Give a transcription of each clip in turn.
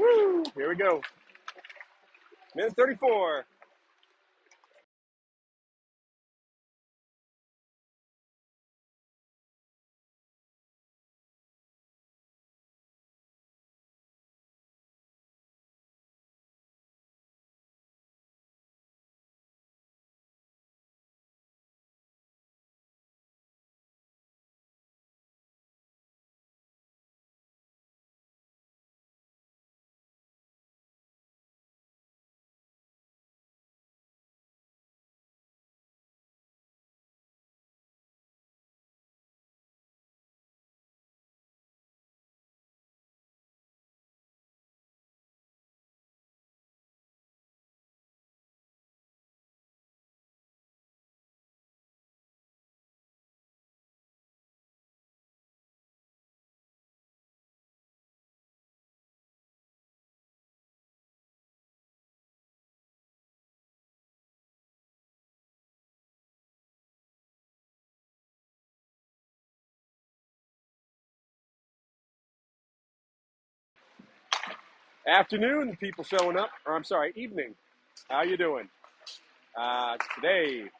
Woo! Here we go. Minute 34. Afternoon, people showing up. Or I'm sorry, evening. How you doing? Today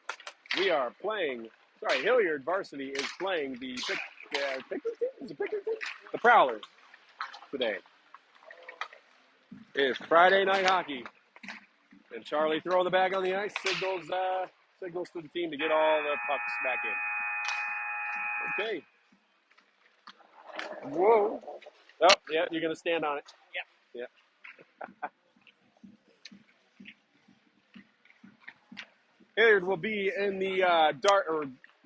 we are playing. Sorry, Hilliard Varsity is playing the Pickers team. Is it Pickers team? The Prowlers today. It is Friday night hockey, and Charlie throwing the bag on the ice signals to the team to get all the pucks back in. Okay. Whoa. Oh, yeah, you're gonna stand on it. Yeah. Hilliard will be in the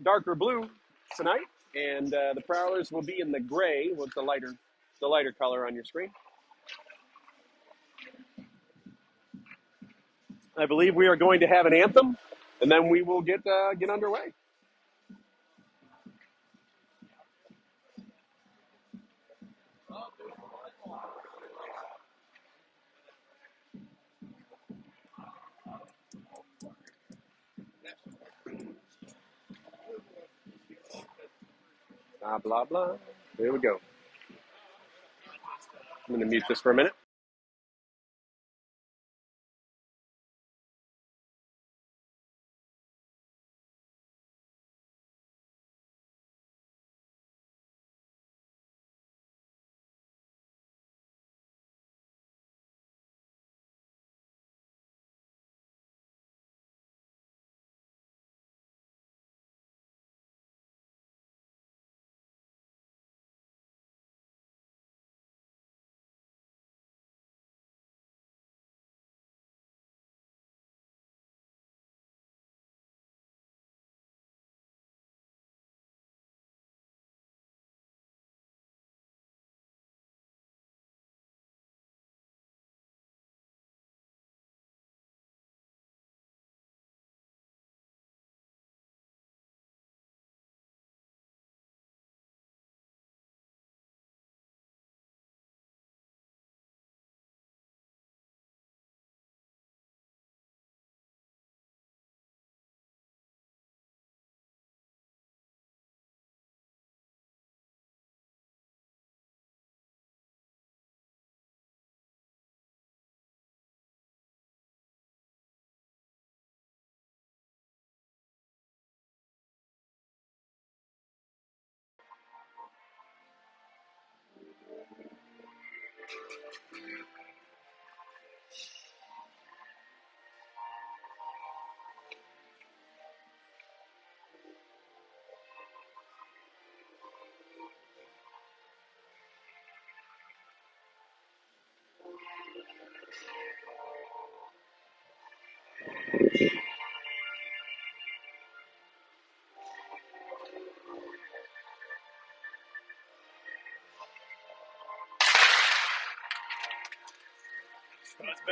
darker blue tonight, and the Prowlers will be in the gray with the lighter color on your screen. I believe we are going to have an anthem, and then we will get underway. Blah blah blah. Here we go. I'm going to mute this for a minute.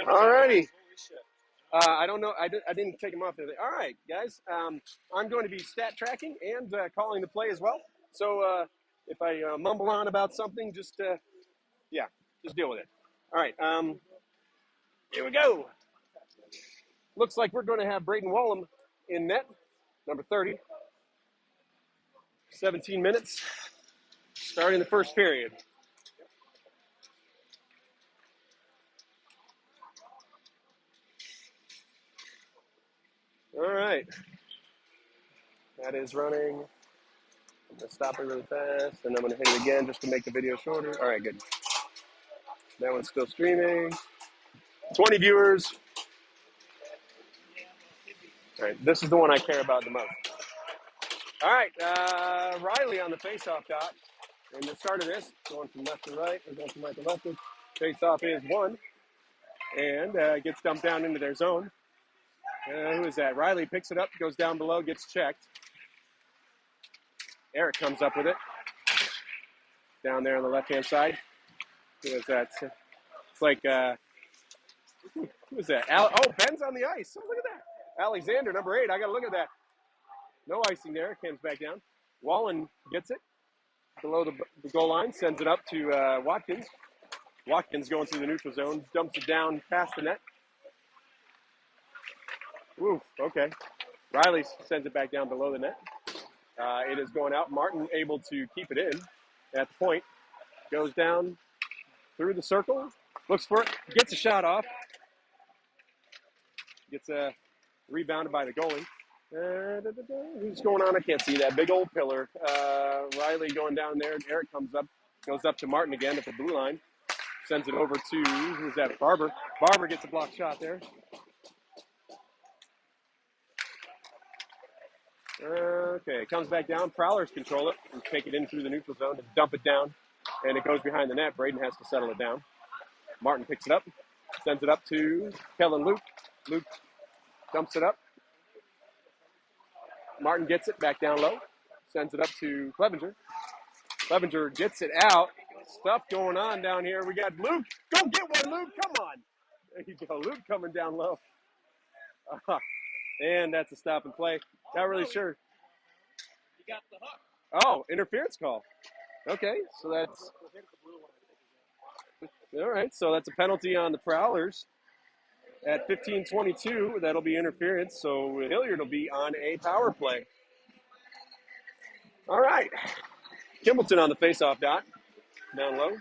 All righty. I don't know. I didn't take them off there. All right, guys. I'm going to be stat tracking and calling the play as well. So if I mumble on about something, just deal with it. All right. Here we go. Looks like we're going to have Braden Wallum in net, number 30. 17 minutes, starting the first period. All right. That is running. I'm going to stop it really fast, and I'm going to hit it again just to make the video shorter. All right, good. That one's still streaming. 20 viewers. All right, this is the one I care about the most. All right, Riley on the face-off dot. And the start of this, going from left to right, or going from right to left. Face-off is one, and gets dumped down into their zone. Who is that? Riley picks it up, goes down below, gets checked. Eric comes up with it. Down there on the left-hand side. Who is that? It's like, who is that? Ben's on the ice. Oh, look at that. Alexander, number 8. I got to look at that. No icing there. Comes back down. Wallen gets it below the goal line, sends it up to Watkins. Watkins going through the neutral zone, dumps it down past the net. Ooh, okay. Riley sends it back down below the net. It is going out. Martin able to keep it in at the point. Goes down through the circle. Looks for it. Gets a shot off. Gets rebounded by the goalie. Who's going on? I can't see that. Big old pillar. Riley going down there. Eric comes up. Goes up to Martin again at the blue line. Sends it over to, who's that? Barber. Barber gets a block shot there. Okay, comes back down. Prowlers control it and take it in through the neutral zone and dump it down. And it goes behind the net. Braden has to settle it down. Martin picks it up, sends it up to Kellen Luke. Luke dumps it up. Martin gets it back down low, sends it up to Clevenger. Clevenger gets it out. Stuff going on down here. We got Luke. Go get one, Luke. Come on. There you go. Luke coming down low. And that's a stop and play. Not really sure. You got the hook. Oh, interference call. Okay, so that's all right. So that's a penalty on the Prowlers at 15:22. That'll be interference. So Hilliard will be on a power play. All right, Kimbleton on the face-off dot, down low.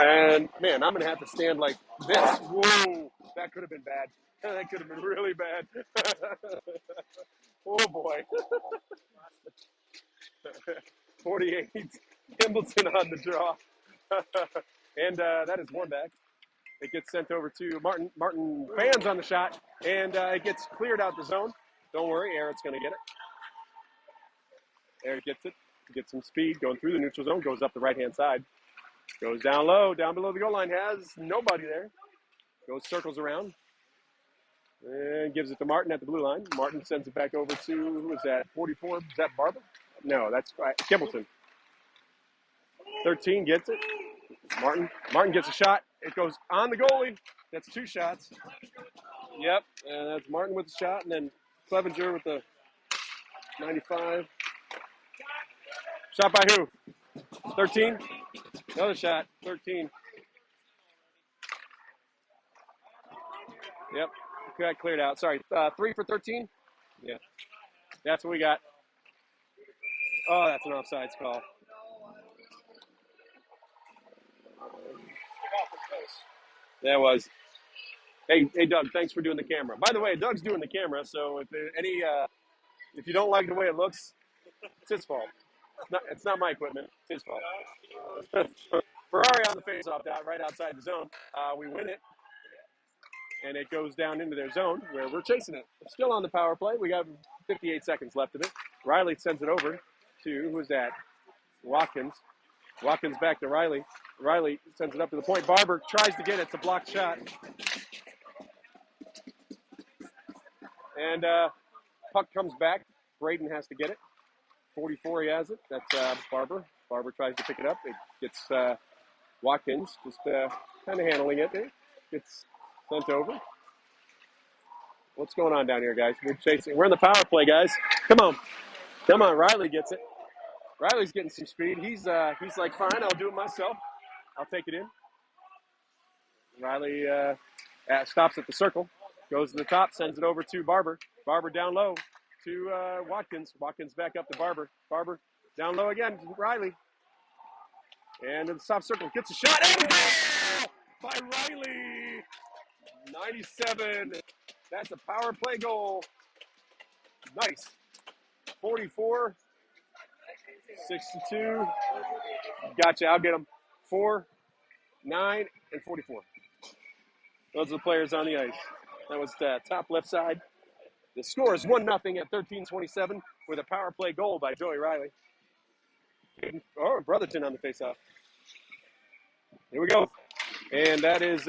And man, I'm gonna have to stand like this. Whoa, that could have been bad. That could have been really bad. Oh boy. 48. Kimbleton on the draw. And that is one back. It gets sent over to Martin. Martin fans on the shot, and it gets cleared out the zone. Don't worry, Eric's going to get it. Eric gets it, gets some speed, going through the neutral zone, goes up the right-hand side. Goes down low, down below the goal line, has nobody there. Goes circles around, and gives it to Martin at the blue line. Martin sends it back over to, who is that, 44? Is that Barber? No, that's Kimbleton. 13 gets it. Martin gets a shot. It goes on the goalie. That's 2 shots. Yep, and that's Martin with the shot, and then Clevenger with the 95. Shot by who? 13? Another shot, 13. Yep, got cleared out. Sorry, 3 for 13? Yeah, that's what we got. Oh, that's an offsides call. That was. Hey, Doug, thanks for doing the camera. By the way, Doug's doing the camera, so if you don't like the way it looks, it's his fault. It's not my equipment. It's his fault. Ferrari on the face-off dot right outside the zone. We win it, and it goes down into their zone where we're chasing it. We're still on the power play. We got 58 seconds left of it. Riley sends it over to, who's that? Watkins. Watkins back to Riley. Riley sends it up to the point. Barber tries to get it. It's a blocked shot. And puck comes back. Braden has to get it. 44, he has it. That's Barber. Barber tries to pick it up. It gets Watkins just kind of handling it there. Gets sent over. What's going on down here, guys? We're chasing. We're in the power play, guys. Come on. Come on. Riley gets it. Riley's getting some speed. He's like, fine, I'll do it myself. I'll take it in. Riley stops at the circle. Goes to the top, sends it over to Barber. Barber down low to Watkins. Watkins back up to Barber. Barber down low again to Riley. And in the soft circle, gets a shot. And by Riley. 97. That's a power play goal. Nice. 44, 62. Gotcha. I'll get them. 4, 9, and 44. Those are the players on the ice. That was the top left side. The score is 1-0 at 13:27 with a power play goal by Joey Riley. Oh, Brotherton on the faceoff. Here we go. And that is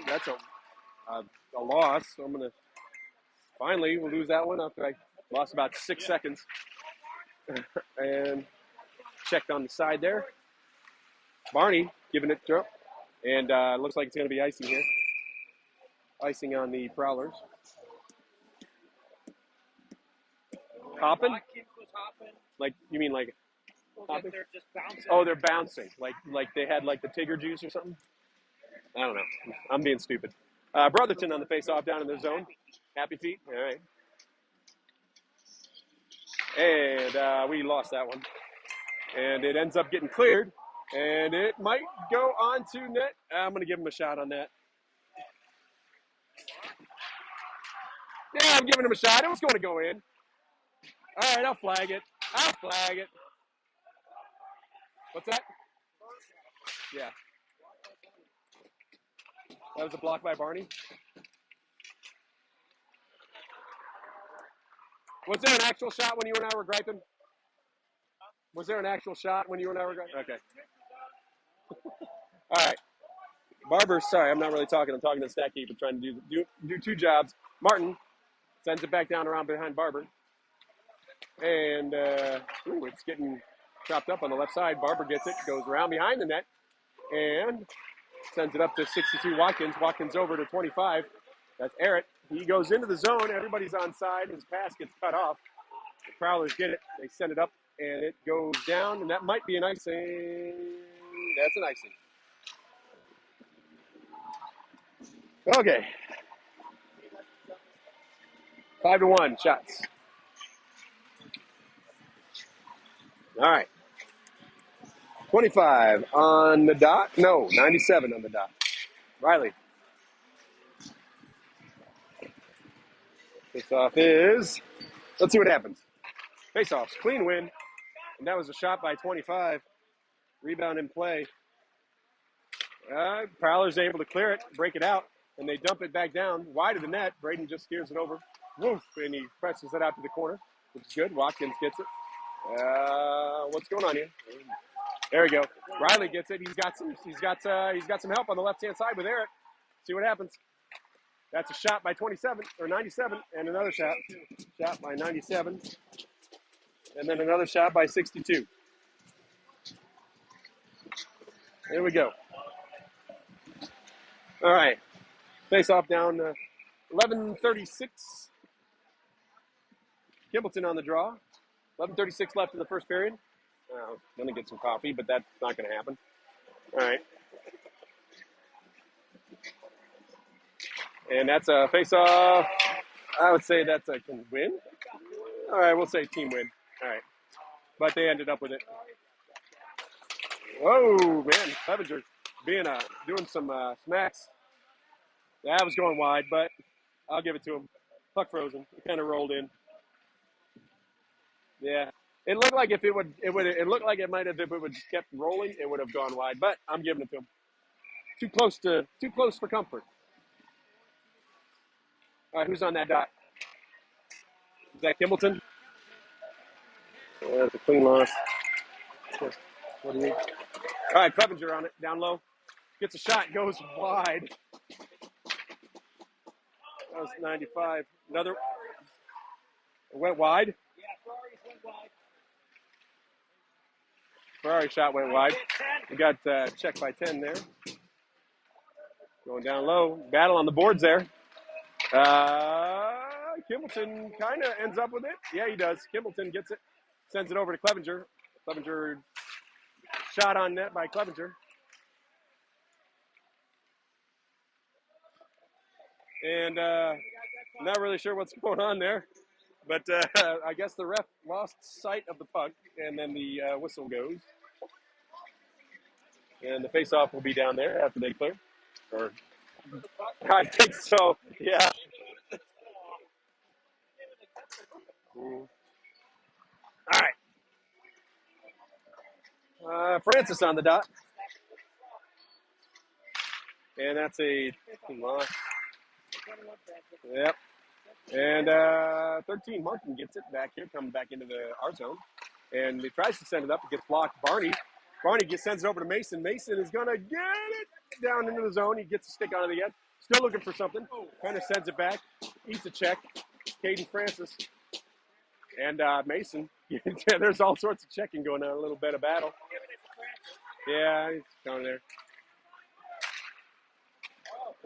that's a loss. So I'm going to finally we'll lose that one after I lost about 6 seconds. And checked on the side there. Barney giving it to him. And looks like it's going to be icing here. Icing on the Prowlers. Hopping? Like, you mean like hopping? They're just bouncing. Oh, they're bouncing. Like they had like the Tigger juice or something? I don't know. I'm being stupid. Brotherton on the face-off down in their zone. Happy feet. All right. And we lost that one. And it ends up getting cleared. And it might go on to net. I'm going to give him a shot on that. Yeah, I'm giving him a shot. It was going to go in. All right, I'll flag it. What's that? Yeah. That was a block by Barney. Was there an actual shot when you and I were griping? Was there an actual shot when you and I were griping? Okay. All right. Barber, sorry, I'm not really talking. I'm talking to stat keeper, trying to do two jobs. Martin sends it back down around behind Barber. And it's getting chopped up on the left side. Barber gets it, goes around behind the net, and sends it up to 62 Watkins. Watkins over to 25. That's Errett. He goes into the zone. Everybody's on side. His pass gets cut off. The Prowlers get it. They send it up, and it goes down, and that might be an icing. That's an icing. Okay. 5-1 shots. All right. 25 on the dot. No, 97 on the dot. Riley. Face-off is, let's see what happens. Face-offs, clean win. And that was a shot by 25. Rebound in play. Prowler's able to clear it, break it out, and they dump it back down wide of the net. Braden just steers it over. Woof, and he presses it out to the corner, which is good. Watkins gets it. What's going on here? There we go. Riley gets it. He's got some help on the left-hand side with Eric. See what happens. That's a shot by 27 or 97, and another shot by 97, and then another shot by 62. There we go. All right, face off down 11:36. Kimbleton on the draw. 11:36 left in the first period. Gonna get some coffee, but that's not gonna happen. All right. And that's a face-off. I would say that's a win. All right, we'll say team win. All right. But they ended up with it. Whoa, man. Clevenger doing some smacks. That was going wide, but I'll give it to him. Puck frozen. It kind of rolled in. Yeah. It looked like it looked like it might have, if it would just kept rolling, it would have gone wide, but I'm giving it to him. Too close for comfort. All right, who's on that dot? Is that Kimbleton? Yeah, that's a clean loss. What do you mean? All right, Clevenger on it, down low. Gets a shot, goes wide. That was 95. Another. It went wide. Yeah, Ferrari's went wide. Ferrari shot went wide. We got checked by 10 there. Going down low. Battle on the boards there. Kimbleton kind of ends up with it. Yeah, he does. Kimbleton gets it. Sends it over to Clevenger. Clevenger shot on net by Clevenger. And not really sure what's going on there. But I guess the ref lost sight of the puck, and then the whistle goes. And the face-off will be down there after they clear. Or I think so. Yeah. All right. Francis on the dot, and that's a loss. Yep. And 13, Martin gets it back here, coming back into the our zone, and he tries to send it up. It gets blocked. Barney sends it over to Mason. Mason is gonna get it down into the zone. He gets a stick on it again. Still looking for something. Kind of sends it back. Eats a check. Caden Francis and Mason. There's all sorts of checking going on. A little bit of battle. Yeah, he's down there.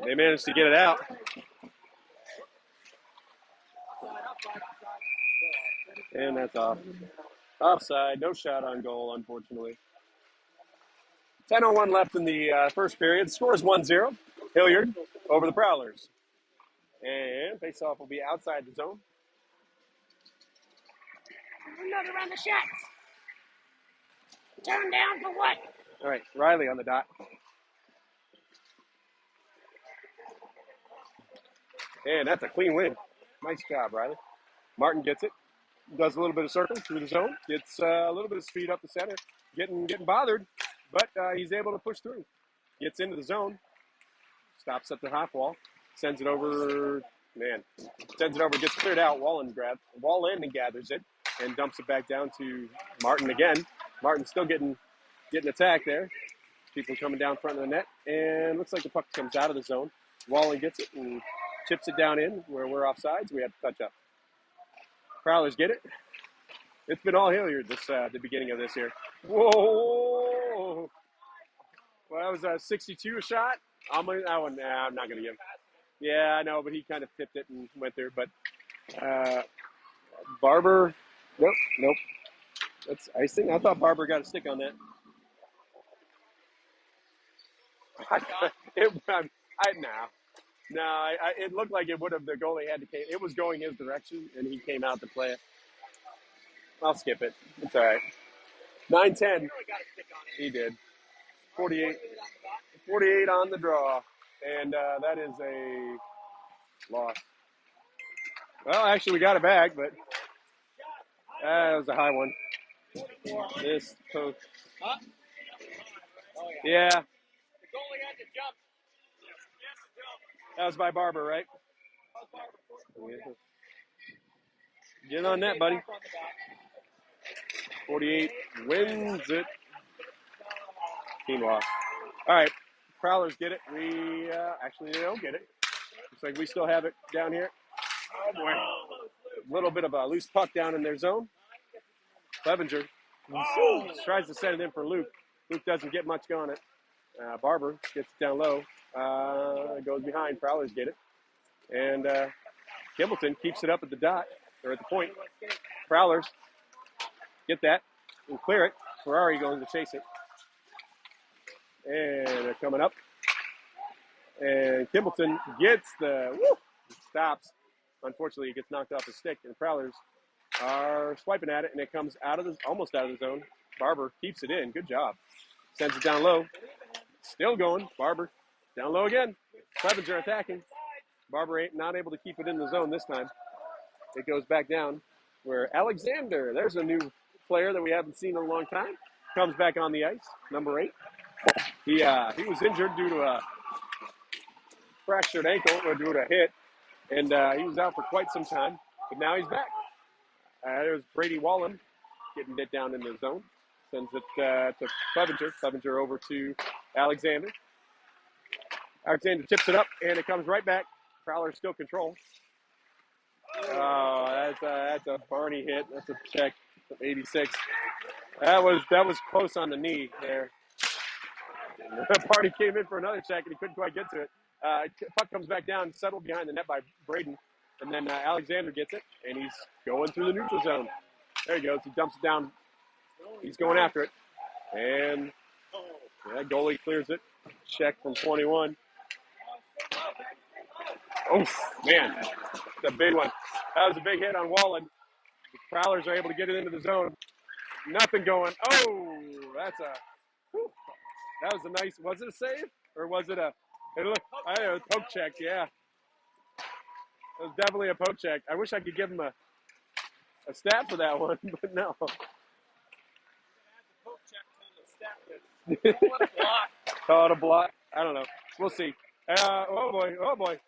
They managed to get it out. And that's off. Offside. No shot on goal, unfortunately. 10:01 left in the first period. Score is 1-0. Hilliard over the Prowlers. And face-off will be outside the zone. Another round of shots. Turn down for what? All right, Riley on the dot. And that's a clean win. Nice job, Riley. Martin gets it. Does a little bit of circle through the zone. Gets a little bit of speed up the center. Getting bothered, but he's able to push through. Gets into the zone. Stops at the half wall. Sends it over. Sends it over. Gets cleared out. Wallen gathers it and dumps it back down to Martin again. Martin still getting attacked there. People coming down front of the net, and looks like the puck comes out of the zone. Wallen gets it and chips it down in where we're offsides. We have to touch up. Prowlers get it. It's been all Hilliard this the beginning of this year. Whoa! Well, that was a 62 shot. That one. Nah, I'm not gonna give. Yeah, I know, but he kind of tipped it and went there. But Barber, nope. That's icing. I thought Barber got a stick on that. It looked like it would have. The goalie had to. It was going his direction, and he came out to play it. I'll skip it. It's all right. 9-10. He did. 48 on the draw, and that is a loss. Well, actually, we got it back, but that was a high one. This coach. Yeah. The goalie had to jump. That was by Barber, right? Get on that, buddy. 48 wins it. Team loss. All right. Prowlers get it. We actually they don't get it. Looks like we still have it down here. Oh boy. A little bit of a loose puck down in their zone. Clevenger tries to send it in for Luke. Luke doesn't get much on it. Barber gets it down low. Goes behind. Prowlers get it. And Kimbleton keeps it up at the dot, or at the point. Prowlers get that and clear it. Ferrari going to chase it. And they're coming up. And Kimbleton gets stops. Unfortunately, he gets knocked off the stick, and the Prowlers are swiping at it, and it comes almost out of the zone. Barber keeps it in. Good job. Sends it down low. Still going. Barber down low again. Clevenger attacking. Barber not able to keep it in the zone this time. It goes back down where Alexander, there's a new player that we haven't seen in a long time, comes back on the ice, number 8. He was injured due to a fractured ankle or due to a hit, and he was out for quite some time, but now he's back. There's Brady Wallen getting it down in the zone. Sends it to Clevenger. Clevenger over to Alexander. Alexander tips it up, and it comes right back. Prowler still control. Oh, that's a Barney hit. That's a check from 86. That was close on the knee there. Barney came in for another check, and he couldn't quite get to it. Puck comes back down, settled behind the net by Braden. And then Alexander gets it, and he's going through the neutral zone. There he goes. He dumps it down. He's going after it. And goalie clears it. Check from 21. Oh, man. That's a big one. That was a big hit on Wallen. The Prowlers are able to get it into the zone. Nothing going. Oh, that was a nice, was it a save? Or was it a It looked, I know, poke check, yeah. It was definitely a poke check. I wish I could give him a stat for that one, but no. Call it a block. I don't know. We'll see. Oh boy.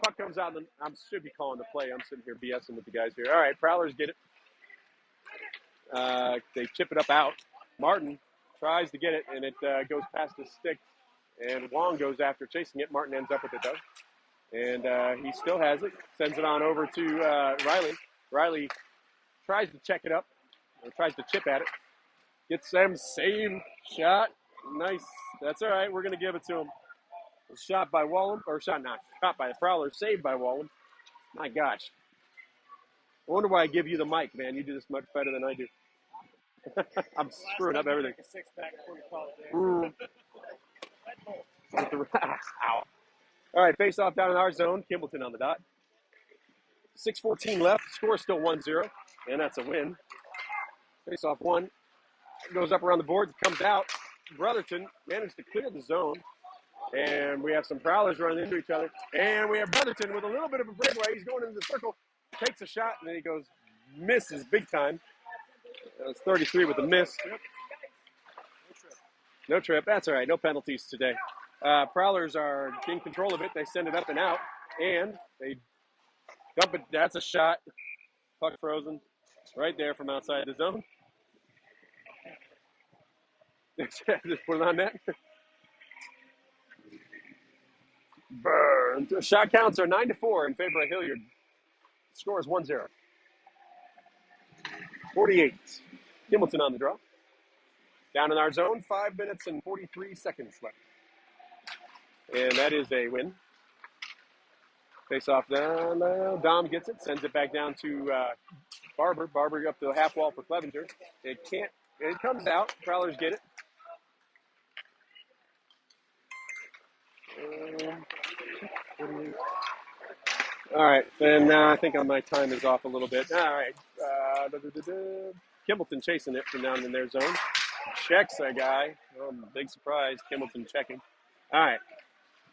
Puck comes out, and I should be calling the play. I'm sitting here BSing with the guys here. All right, Prowlers get it. They chip it up out. Martin tries to get it, and it goes past his stick, and Wong goes after chasing it. Martin ends up with it, though. And he still has it. Sends it on over to Riley. Riley tries to check it up, or tries to chip at it. Gets them, save, shot. Nice. That's all right. We're going to give it to him. Shot by Wallem, or shot by the Prowler, saved by Wallem. My gosh. I wonder why I give you the mic, man. You do this much better than I do. I'm screwing up everything. Mm. Ow. All right, face off down in our zone. Kimbleton on the dot. 6:14 left. Score still 1-0, and that's a win. Face off one. Goes up around the boards, comes out. Brotherton managed to clear the zone. And we have some Prowlers running into each other. And we have Brotherton with a little bit of a breakaway. He's going into the circle, takes a shot, and then he goes, misses big time. It's 33 with a miss. No trip. That's all right. No penalties today. Prowlers are in control of it. They send it up and out, and they dump it. That's a shot. Puck frozen right there from outside the zone. Just put it on net. Burn. Shot counts are 9-4 in favor of Hilliard. Score is 1-0. 48. Kimbleton on the draw. Down in our zone, 5 minutes and 43 seconds left. And that is a win. Face off down. Dom gets it, sends it back down to Barber. Barber up to the half wall for Clevenger. It comes out. Prowlers get it. All right, and I think my time is off a little bit. All right. Kimbleton chasing it from down in their zone. Checks a guy. Oh, big surprise. Kimbleton checking. All right.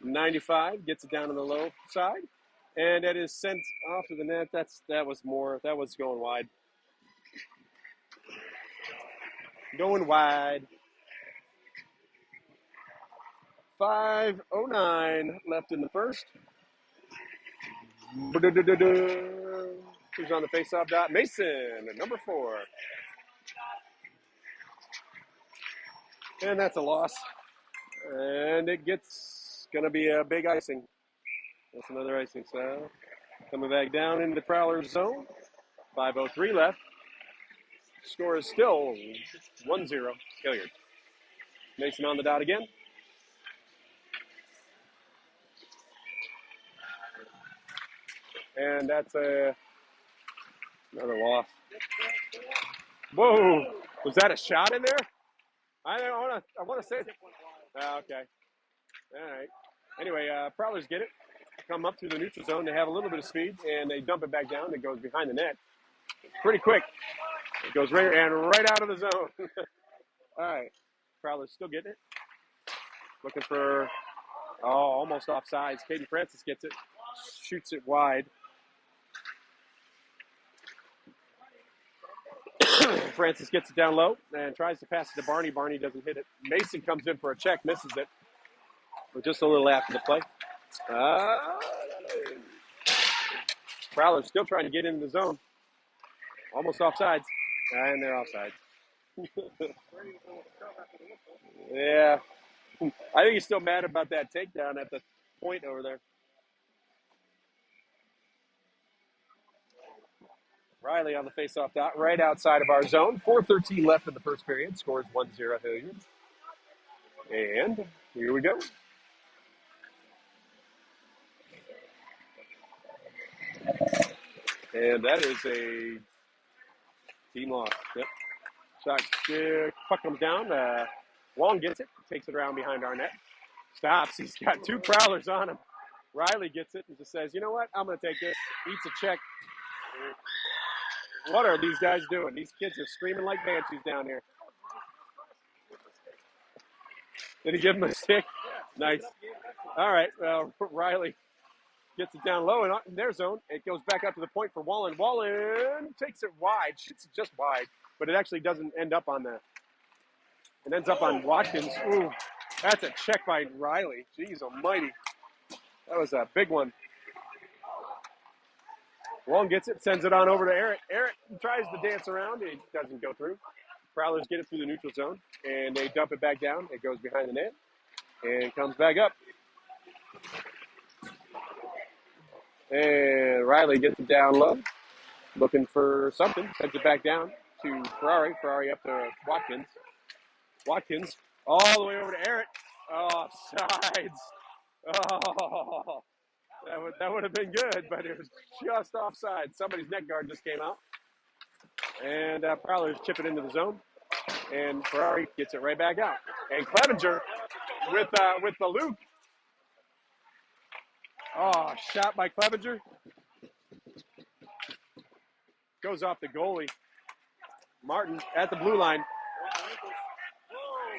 95 gets it down on the low side. And that is sent off of the net. That was going wide. Going wide. 5:09 left in the first. Who's on the face-off dot? Mason, number 4. And that's a loss. And it gets going to be a big icing. That's another icing. So coming back down into the Prowler zone. 5:03 left. Score is still 1-0. Hilliard. Mason on the dot again. And that's another loss. Whoa! Was that a shot in there? I want to say. Okay. All right. Anyway, Prowlers get it. Come up through the neutral zone. They have a little bit of speed, and they dump it back down. It goes behind the net. Pretty quick. It goes right out of the zone. All right. Prowlers still getting it. Looking for, almost offsides. Caden Francis gets it. Shoots it wide. Francis gets it down low and tries to pass it to Barney. Barney doesn't hit it. Mason comes in for a check, misses it. We're just a little after the play. Prowler's still trying to get into the zone. Almost offsides. And they're offsides. Yeah. I think he's still mad about that takedown at the point over there. Riley on the face-off dot, right outside of our zone. 4:13 left in the first period. Scores 1-0 Hilliard. And here we go. And that is a team loss. Yep. Shot, puck comes down. Wong gets it, takes it around behind our net. Stops. He's got 2 Prowlers on him. Riley gets it and just says, you know what? I'm going to take this. Eats a check. What are these guys doing? These kids are screaming like banshees down here. Did he give him a stick? Nice. All right, Riley gets it down low in their zone. It goes back up to the point for Wallen. Wallen takes it wide, shoots it just wide, but it actually doesn't end up on the. It ends up on Watkins. Ooh, that's a check by Riley. Jeez almighty. That was a big one. Wallen gets it, sends it on over to Eric. Eric tries to dance around. It doesn't go through. Prowlers get it through the neutral zone, and they dump it back down. It goes behind the net and comes back up. And Riley gets it down low, looking for something. Sends it back down to Ferrari. Ferrari up to Watkins. Watkins all the way over to Eric. Oh, sides. Oh, that would have been good, but it was just offside. Somebody's neck guard just came out. And Prowlers chip it into the zone. And Ferrari gets it right back out. And Clevenger with the Luke. Oh, shot by Clevenger. Goes off the goalie. Martin at the blue line.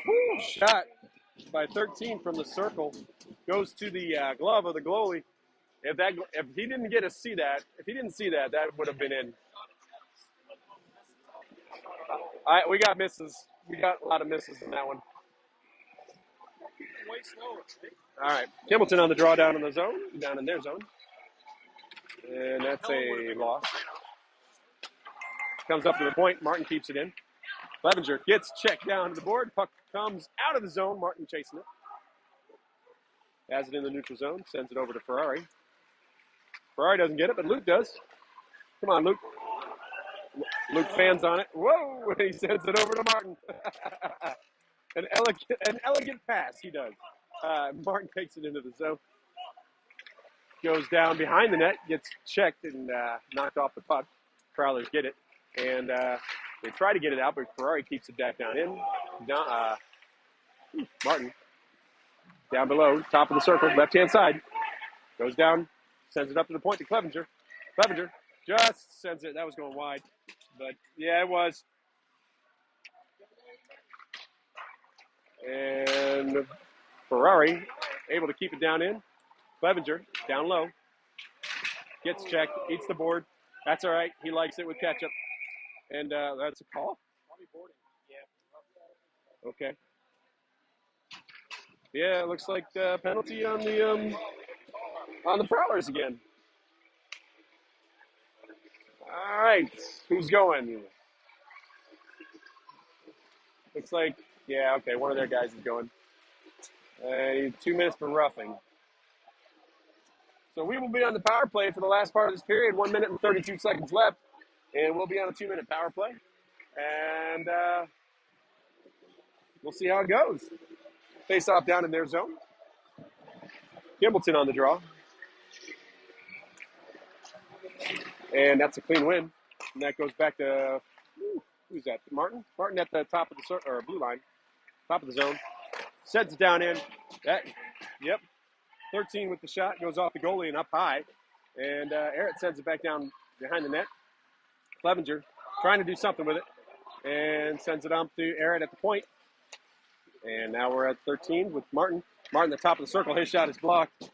Woo, shot by 13 from the circle. Goes to the glove of the goalie. If he didn't get to see that, that would have been in. We got misses. We got a lot of misses in that one. All right, Kimbleton on the draw down in the zone, down in their zone. And that's a loss. Comes up to the point. Martin keeps it in. Clevenger gets checked down to the board. Puck comes out of the zone. Martin chasing it. Has it in the neutral zone. Sends it over to Ferrari. Ferrari doesn't get it, but Luke does. Come on, Luke. Luke fans on it. Whoa! He sends it over to Martin. An elegant pass, he does. Martin takes it into the zone. Goes down behind the net, gets checked and knocked off the puck. Prowlers get it. And they try to get it out, but Ferrari keeps it back down in. Martin, down below, top of the circle, left-hand side. Goes down, sends it up to the point to Clevenger. Clevenger just sends it. That was going wide. But, yeah, it was. And Ferrari able to keep it down in. Clevenger, down low. Gets checked, eats the board. That's all right. He likes it with ketchup. And that's a call? Okay. Yeah, it looks like penalty on the Prowlers again. All right, who's going? Looks like, yeah, okay, one of their guys is going. 2 minutes for roughing. So we will be on the power play for the last part of this period. 1 minute and 32 seconds left, and we'll be on a 2-minute power play. And we'll see how it goes. Face off down in their zone. Kimbleton on the draw. And that's a clean win. And that goes back to, who's that? Martin? Martin at the top of the or blue line, top of the zone. Sets it down in. Yep. 13 with the shot. Goes off the goalie and up high. And Eric sends it back down behind the net. Clevenger trying to do something with it. And sends it on to Eric at the point. And now we're at 13 with Martin. Martin at the top of the circle. His shot is blocked.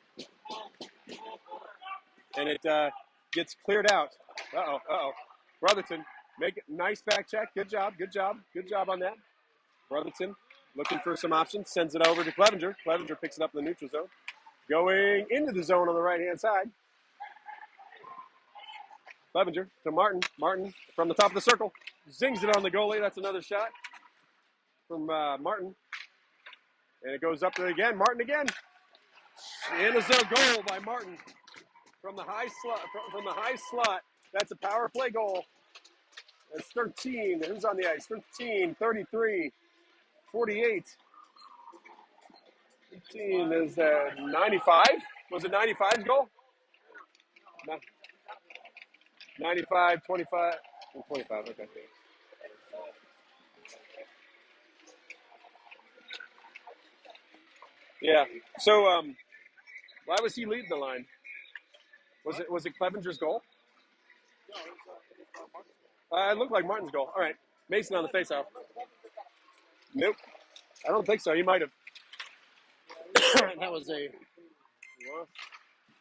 And it gets cleared out. Uh-oh. Brotherton, make it nice back check. Good job on that. Brotherton looking for some options. Sends it over to Clevenger. Clevenger picks it up in the neutral zone. Going into the zone on the right-hand side. Clevenger to Martin. Martin from the top of the circle. Zings it on the goalie. That's another shot from Martin. And it goes up to again. Martin again. And it's a goal by Martin from the high slot. From the high slot. That's a power play goal. It's 13. Who's on the ice? 13, 33, 48. 15 is 95. Was it 95's goal? 95, 25, 25. Okay. Yeah. So, why was he leading the line? Was it Clevenger's goal? It looked like Martin's goal. All right. Mason on the faceoff. Nope. I don't think so. He might have. That was a Well,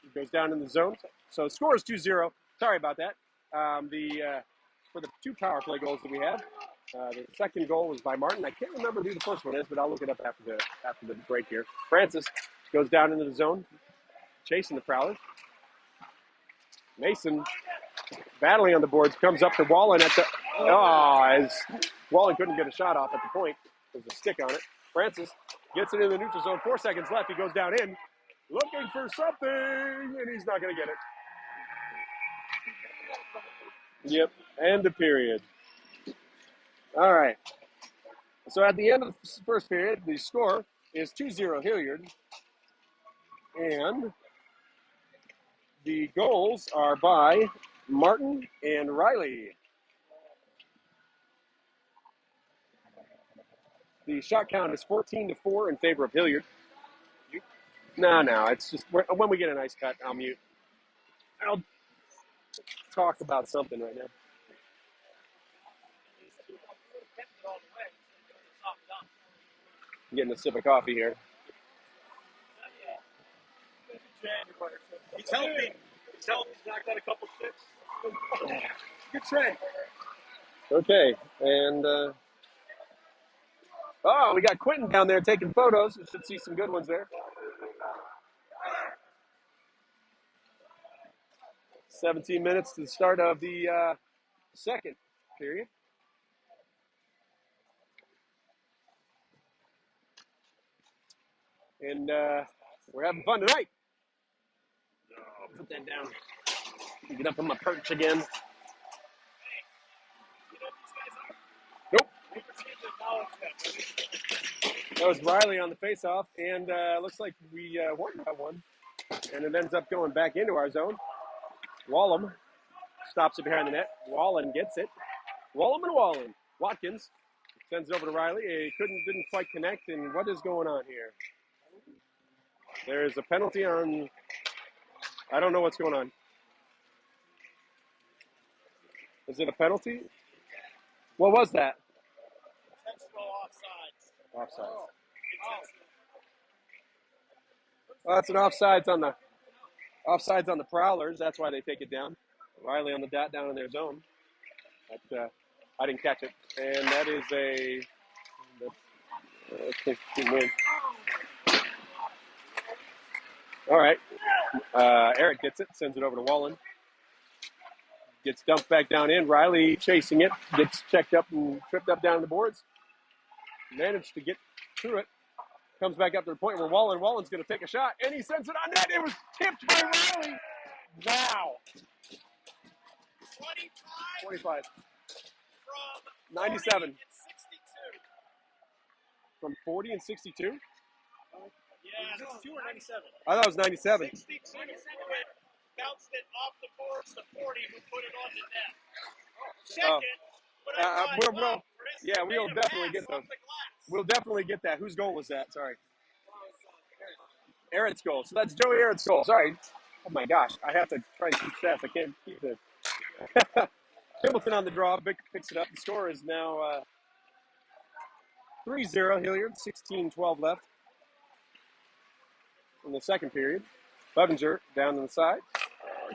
it goes down in the zone. So the score is 2-0. Sorry about that. For the 2 power play goals that we have, the second goal was by Martin. I can't remember who the first one is, but I'll look it up after the break here. Francis goes down into the zone, chasing the Prowlers. Mason battling on the boards, comes up to Wallen at the as Wallen couldn't get a shot off at the point. There's a stick on it. Francis gets it in the neutral zone. 4 seconds left. He goes down in, looking for something, and he's not going to get it. Yep, end of period. All right. So at the end of the first period, the score is 2-0 Hilliard. And the goals are by Martin and Riley. The shot count is 14-4 in favor of Hilliard. No, it's just when we get a nice cut, I'll mute. I'll talk about something right now. I'm getting a sip of coffee here. He's healthy. He's knocked out a couple sticks. Good trend. Okay, and we got Quentin down there taking photos. You should see some good ones there. 17 minutes to the start of the second period. And we're having fun tonight. I'll put that down. Get up on my perch again. Nope. That was Riley on the faceoff, and looks like we won that one. And it ends up going back into our zone. Wallum stops it behind the net. Wallen gets it. Wallen. Watkins sends it over to Riley. He didn't quite connect. And what is going on here? There's a penalty on. I don't know what's going on. Is it a penalty? What was that? Intentional offsides. Offsides. Well, that's an offsides on the Prowlers. That's why they take it down. Riley on the dot down in their zone. But, I didn't catch it. And that is a win. All right. Eric gets it, sends it over to Wallen. Gets dumped back down in. Riley chasing it. Gets checked up and tripped up down the boards. Managed to get through it. Comes back up to the point where Wallen's going to take a shot. And he sends it on net. It was tipped by Riley. Wow. 25. From 97. 62. From 40 and 62? Yeah, 62 or 97. I thought it was 97. 62 bounced it off the boards to 40, who put it on the net. Second, we'll definitely get those. We'll definitely get that. Whose goal was that? Sorry. Aaron's goal. So that's Joey Aaron's goal. Sorry. Oh my gosh. I have to try and keep stats. I can't keep it. Hamilton on the draw. Picks it up. The score is now 3-0 Hilliard. 16-12 left in the second period. Bevinger down to the side.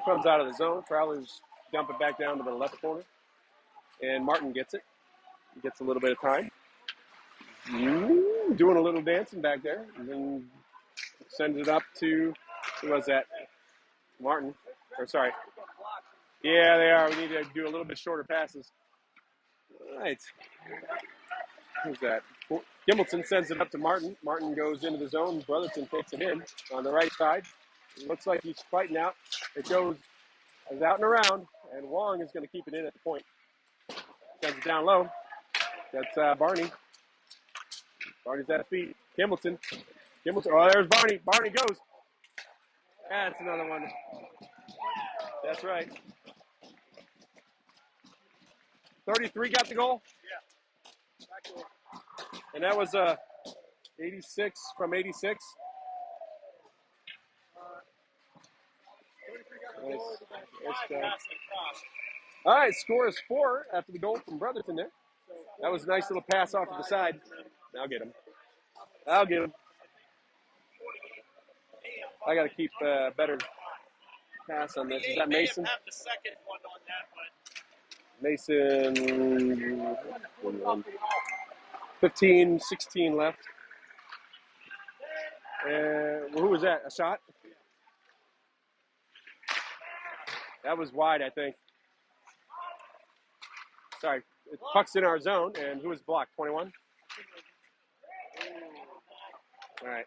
Comes out of the zone. Prowlers dump it back down to the left corner. And Martin gets it. He gets a little bit of time. Doing a little dancing back there. And then sends it up to, who was that? Martin. Or sorry. Yeah, they are. We need to do a little bit shorter passes. All right. Who's that? Gimbleton sends it up to Martin. Martin goes into the zone. Brotherton takes it in on the right side. It looks like he's fighting out. It goes out and around, and Wong is going to keep it in at the point. Sends it down low. That's Barney. Barney's at feet. Gimbleton. Oh, there's Barney. Barney goes. That's another one. That's right. 33 got the goal? Yeah. And that was 86 from 86. All right, score is 4 after the goal from Brotherton there. That was a nice little pass off to the side. I'll get him. I got to keep better pass on this. Is that Mason? May have the second one on that, but Mason, 15, 16 left. Who was that? A shot? That was wide, I think. Sorry. Puck's in our zone, and who was blocked? 21? All right.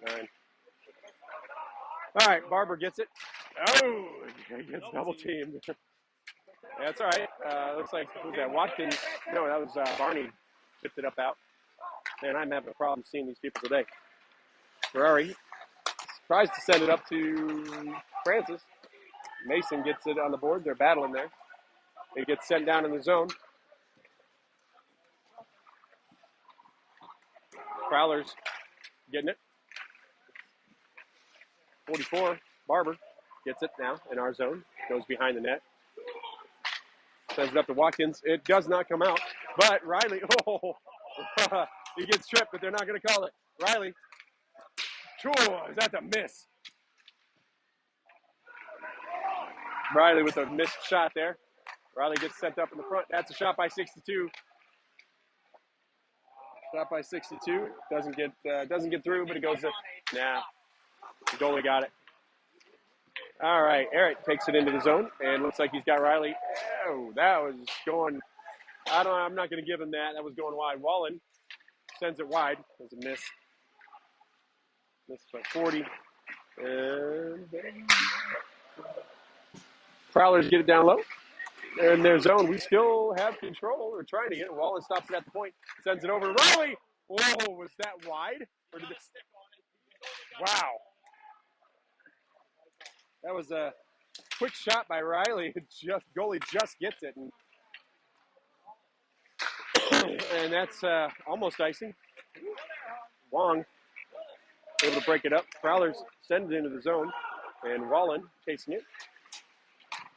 9. All right, Barber gets it. Oh, he gets double teamed. Yeah, that's all right. Looks like, who's that, Watkins? No, that was Barney. Tipped it up out. Man, I'm having a problem seeing these people today. Ferrari tries to send it up to Francis. Mason gets it on the board. They're battling there. It gets sent down in the zone. Prowlers getting it. 44, Barber gets it now in our zone. Goes behind the net. Sends it up to Watkins. It does not come out. But Riley, he gets tripped, but they're not going to call it. Riley, is that the miss? Riley with a missed shot there. Riley gets sent up in the front. That's a shot by 62. Shot by 62. Doesn't get through, but it goes up. Nah, the goalie got it. All right, Eric takes it into the zone, and looks like he's got Riley. Oh, that was going. I'm not going to give him that. That was going wide. Wallen sends it wide. There's a miss. Miss by 40. And Prowlers get it down low. They're in their zone. We still have control. We're trying to get it. Wallen stops it at the point. Sends it over to Riley. Whoa, was that wide? Or did wow. That was a quick shot by Riley. Goalie just gets it. And that's almost icing. Wong able to break it up. Prowlers send it into the zone. And Wallen chasing it.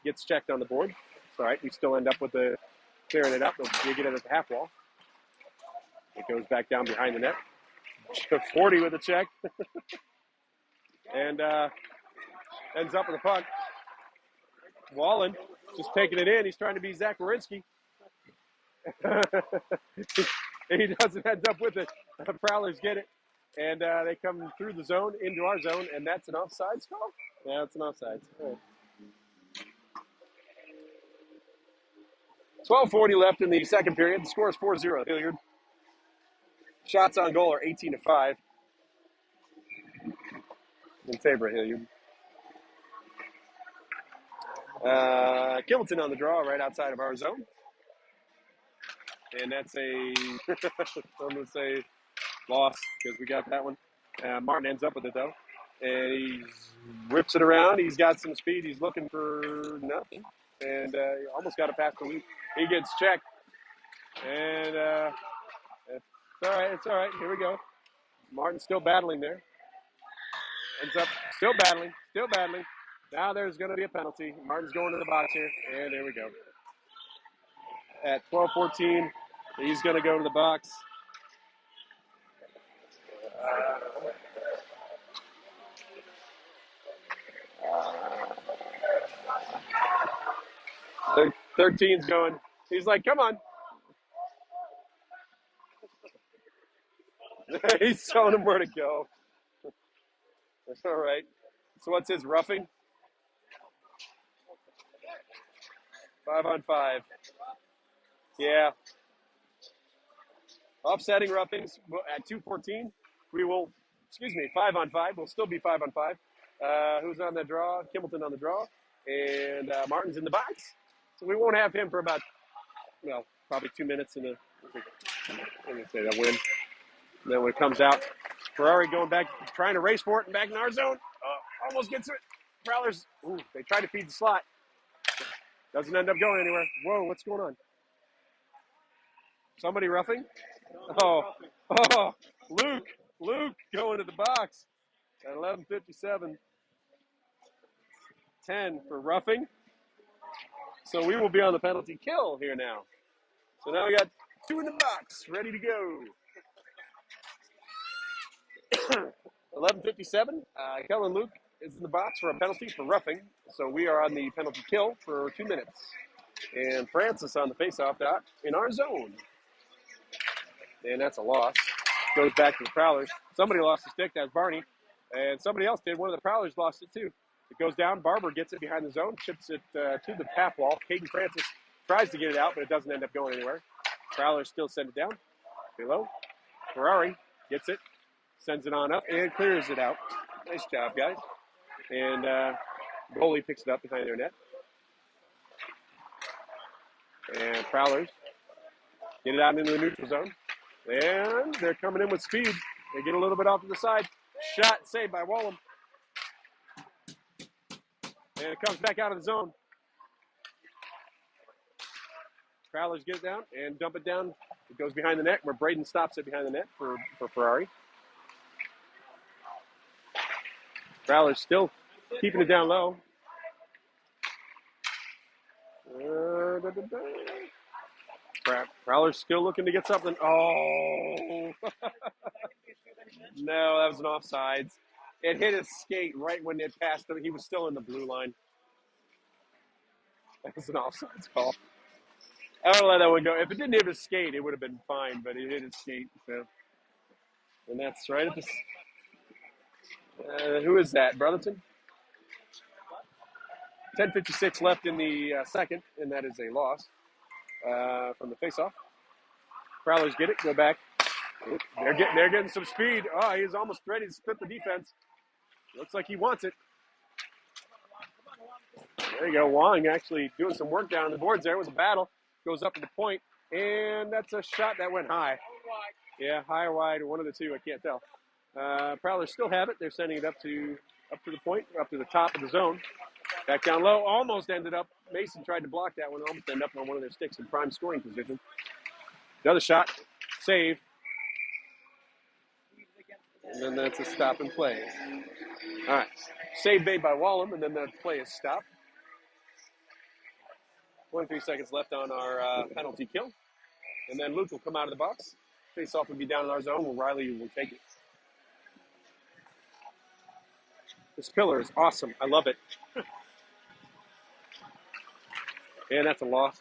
Gets checked on the board. It's all right. We still end up with the clearing it up. We'll get it at the half wall. It goes back down behind the net. 40 with a check. And ends up with the puck. Wallen just taking it in. He's trying to be Zach Wierenski. He doesn't end up with it. The Prowlers get it. And they come through the zone into our zone. And that's an offsides call? Yeah, it's an offsides. Right. 12:40 left in the second period. The score is 4-0, Hilliard. Shots on goal are 18-5 in favor of Hilliard. Kimbleton on the draw right outside of our zone. And that's I'm going to say loss because we got that one. Martin ends up with it, though. And he rips it around. He's got some speed. He's looking for nothing. And he almost got it past the loop. He gets checked. And it's all right. It's all right. Here we go. Martin's still battling there. Ends up still battling. Still battling. Now there's going to be a penalty. Martin's going to the box here. And there we go. At 12:14, he's going to go to the box. 13's going. He's like, come on. He's telling him where to go. That's all right. So what's his roughing? 5-on-5. Yeah. Offsetting roughings at 2:14. We will, 5-on-5. We'll still be 5-on-5. Who's on the draw? Kimbleton on the draw. And Martin's in the box. So we won't have him for about, probably 2 minutes in I'm going to say that win. And then when it comes out, Ferrari going back, trying to race for it and back in our zone. Almost gets it. Prowlers, they try to feed the slot. Doesn't end up going anywhere. Whoa, what's going on? Somebody roughing? Oh, Luke going to the box at 11:57. 10 for roughing. So we will be on the penalty kill here now. So now we got 2 in the box, ready to go. 11:57. Kellen Luke is in the box for a penalty for roughing. So we are on the penalty kill for 2 minutes. And Francis on the faceoff dot in our zone. And that's a loss. Goes back to the Prowlers. Somebody lost the stick. That's Barney. And somebody else did. One of the Prowlers lost it too. It goes down. Barber gets it behind the zone, chips it to the half wall. Caden Francis tries to get it out, but it doesn't end up going anywhere. Prowlers still send it down. Below. Ferrari gets it, sends it on up, and clears it out. Nice job, guys. And goalie picks it up behind their net. And Prowlers get it out into the neutral zone. And they're coming in with speed. They get a little bit off to the side. Shot saved by Wallum. And it comes back out of the zone. Prowlers get it down and dump it down. It goes behind the net where Braden stops it behind the net for Ferrari. Prowlers still keeping it down low. Prowlers still looking to get something. Oh. No, that was an offsides. It hit his skate right when it passed him. He was still in the blue line. That was an offsides call. I don't let that one go. If it didn't hit his skate, it would have been fine, but it hit his skate. So. And that's right at the... who is that, Brotherton? 10:56 left in the second, and that is a loss from the faceoff. Prowlers get it, go back. They're getting some speed. Oh, he's almost ready to split the defense. Looks like he wants it. There you go. Wong actually doing some work down the boards there. It was a battle. Goes up to the point, and that's a shot that went high. Yeah, high or wide, one of the two. I can't tell. Prowlers still have it. They're sending it up to the point, up to the top of the zone. Back down low. Almost ended up. Mason tried to block that one. Almost ended up on one of their sticks in prime scoring position. Another shot. Save. And then that's a stop and play. All right. Save made by Wallum, and then the play is stopped. 23 seconds left on our penalty kill. And then Luke will come out of the box. Face-off will be down in our zone, where Riley will take it. This pillar is awesome. I love it. And that's a loss.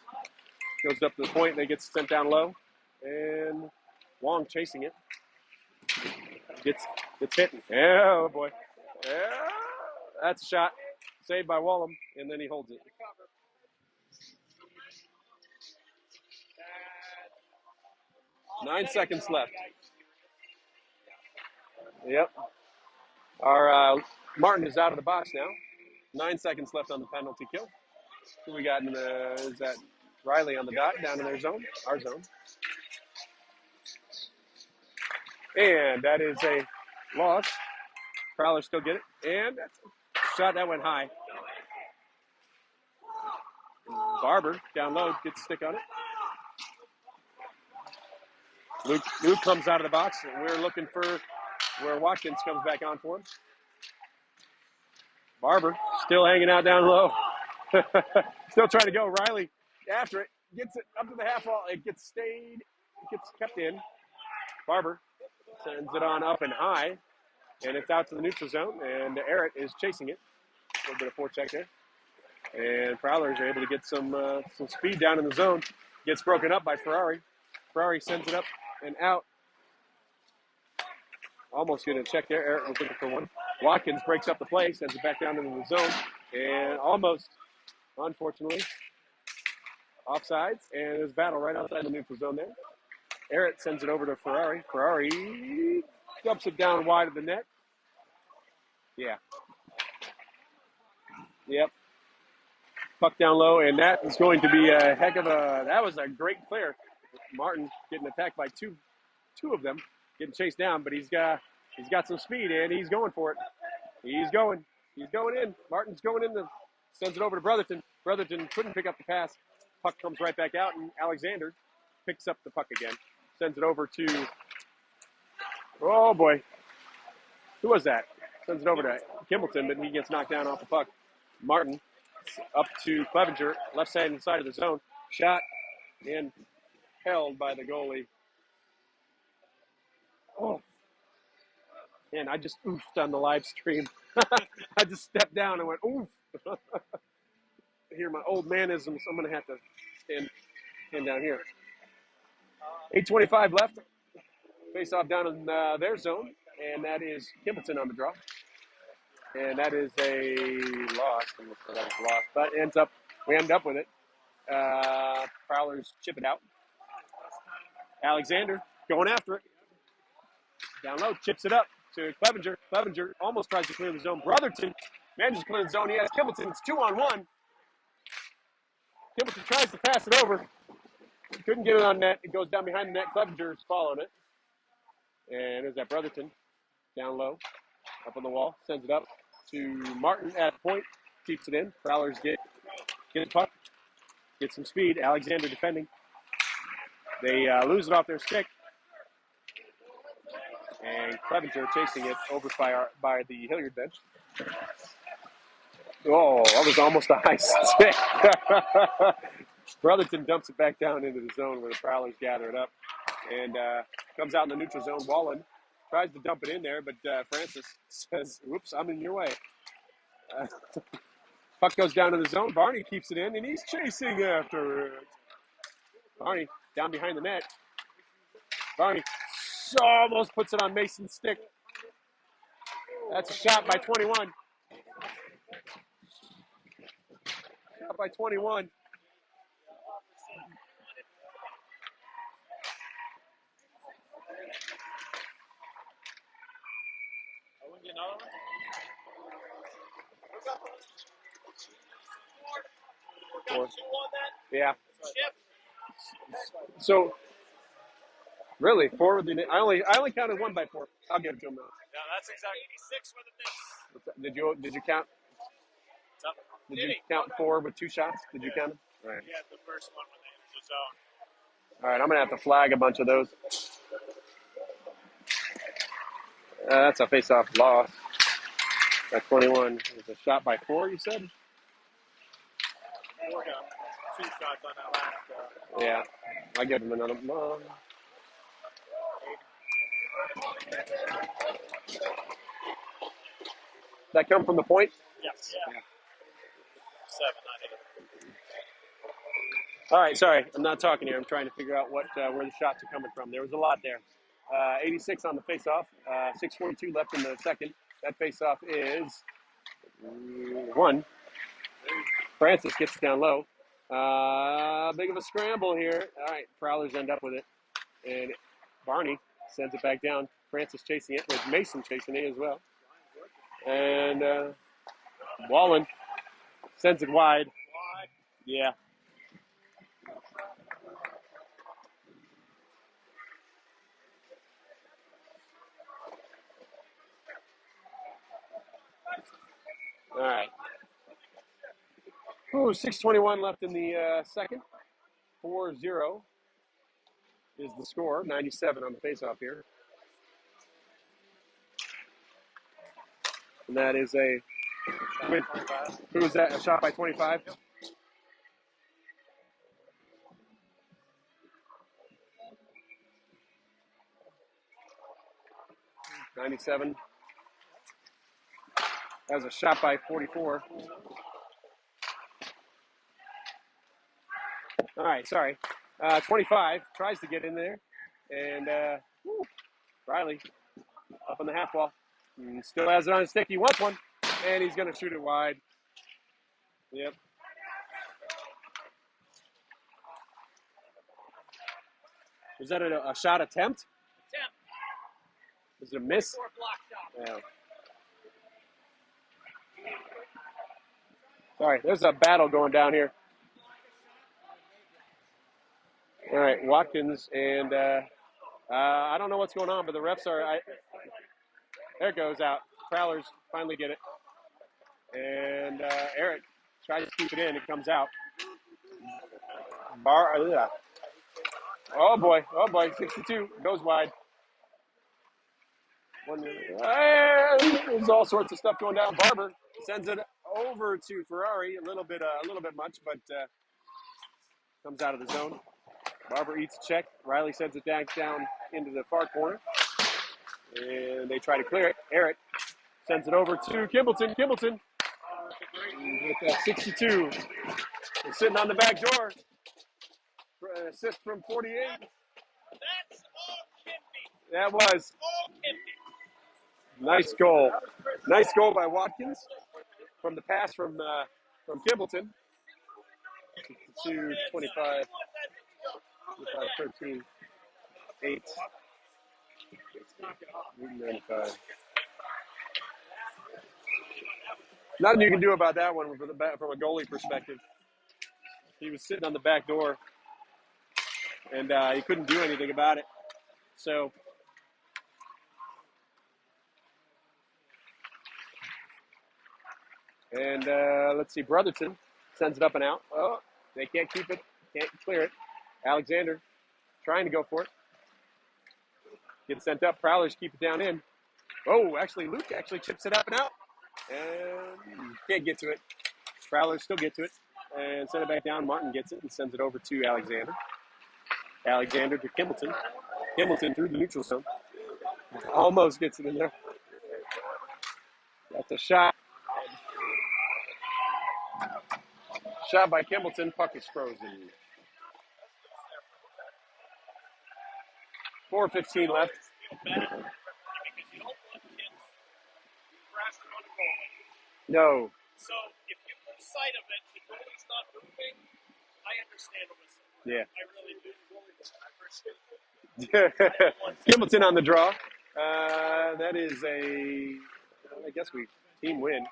Goes up to the point, and they get sent down low. And Wong chasing it. Gets hit. Oh, boy. Yeah. That's a shot. Saved by Wallum, and then he holds it. 9 seconds left. Yep. Our Martin is out of the box now. 9 seconds left on the penalty kill. Who we got in the, is that Riley on the dot down in their zone, our zone. And that is a loss. Prowlers still get it. And that's a shot that went high. Barber down low, gets a stick on it. Luke comes out of the box, and we're looking for where Watkins comes back on for him. Barber still hanging out down low. Still trying to go. Riley after it. Gets it up to the half wall. It gets kept in. Barber sends it on up and high. And it's out to the neutral zone. And Eric is chasing it. A little bit of forecheck there. And Prowlers are able to get some speed down in the zone. Gets broken up by Ferrari. Ferrari sends it up and out. Almost getting a check there. Eric was looking for one. Watkins breaks up the play, sends it back down into the zone. And almost, unfortunately, offsides. And there's a battle right outside the neutral zone there. Eric sends it over to Ferrari. Ferrari dumps it down wide of the net. Yeah. Yep. Puck down low, and that is going to be a heck of a – that was a great clear. Martin getting attacked by two of them, getting chased down, but he's got some speed, and he's going for it. He's going in. Martin's going in. Sends it over to Brotherton. Brotherton couldn't pick up the pass. Puck comes right back out, and Alexander picks up the puck again. Sends it over to – oh, boy. Who was that? Sends it over to Kimbleton, but he gets knocked down off the puck. Martin up to Clevenger, left side inside of the zone. Shot and held by the goalie. Oh. And I just oofed on the live stream. I just stepped down and went, oof. Hear my old manisms. I'm going to have to stand down here. 8:25 left. Face off down in their zone. And that is Kimballton on the draw. And that is a loss. I'm not sure that was a loss. But we end up with it. Prowlers chip it out. Alexander going after it. Down low, chips it up to Clevenger. Clevenger almost tries to clear the zone. Brotherton manages to clear the zone. He has Kimballton. It's 2-on-1. Kimballton tries to pass it over. Couldn't get it on net. It goes down behind the net. Clevenger's following it. And there's that Brotherton down low, up on the wall. Sends it up to Martin at point. Keeps it in. Prowlers get the puck. Get some speed. Alexander defending. They lose it off their stick. And Clevenger chasing it over by the Hilliard bench. Oh, that was almost a high stick. Brotherton dumps it back down into the zone where the Prowlers gather it up. And comes out in the neutral zone. Wallen tries to dump it in there, but Francis says, whoops, I'm in your way. Puck goes down to the zone. Barney keeps it in, and he's chasing after it. Barney down behind the net. Barney almost puts it on Mason's stick. That's a shot by 21. Shot by 21. Four. Yeah. So, really, four with the I only counted one by four. I'll give it to him now. Yeah, that's exactly 86 with a miss. Did you count? Did you count four with two shots? Did you count them? Right. Yeah, the first one with the zone. All right, I'm gonna have to flag a bunch of those. That's a face-off loss. At 21, it's a shot by four. You said? Four down. 2 shots on that last. Yeah, I give him another. That come from the point? Yes. Yeah. 7, not 8. All right, sorry, I'm not talking here. I'm trying to figure out where the shots are coming from. There was a lot there. 86 on the face-off. 6:42 left in the second. That face-off is 1. Francis gets it down low. Big of a scramble here. All right, Prowlers end up with it. And Barney sends it back down. Francis chasing it with Mason chasing it as well. And Wallen sends it wide. Yeah. All right. 6:21 left in the second. 4-0 is the score. 97 on the faceoff here. And that is who was that? A shot by 25? Yep. 97. That was a shot by 44. All right, sorry. 25 tries to get in there. And Riley up on the half wall. And still has it on his stick. He wants one. And he's going to shoot it wide. Yep. Was that a shot attempt? Was it a miss? Yeah. Sorry, there's a battle going down here. All right, Watkins and I don't know what's going on, but the refs are. There it goes out. Prowlers finally get it, and Eric tries to keep it in. It comes out. Oh boy, 62 goes wide. There's all sorts of stuff going down. Barber sends it over to Ferrari. A little bit much, but comes out of the zone. Barber eats a check. Riley sends it down into the far corner, and they try to clear it. Eric sends it over to Kimbleton. Kimbleton with that 62. They're sitting on the back door. For an assist from 48. That's all Kimby. That was All Kimby. nice goal. Nice goal by Watkins from the pass from Kimbleton to 25, 13, 8, 95. Nothing you can do about that one from a goalie perspective. He was sitting on the back door, and he couldn't do anything about it. So, and let's see, Brotherton sends it up and out. Oh, they can't keep it, can't clear it. Alexander trying to go for it. Gets sent up. Prowlers keep it down in. Oh, actually, Luke actually chips it up and out. And can't get to it. Prowlers still get to it. And send it back down. Martin gets it and sends it over to Alexander. Alexander to Kimbleton. Kimbleton through the neutral zone. Almost gets it in there. That's a shot. Shot by Kimbleton. Puck is frozen. 4:15 left. Because you don't want kids crashing on the goalie. No. So if you lose sight of it, the goalie's not moving, I understand the whistle. Yeah. I really do. I appreciate it. Kimbleton on the draw. That is I guess we team win.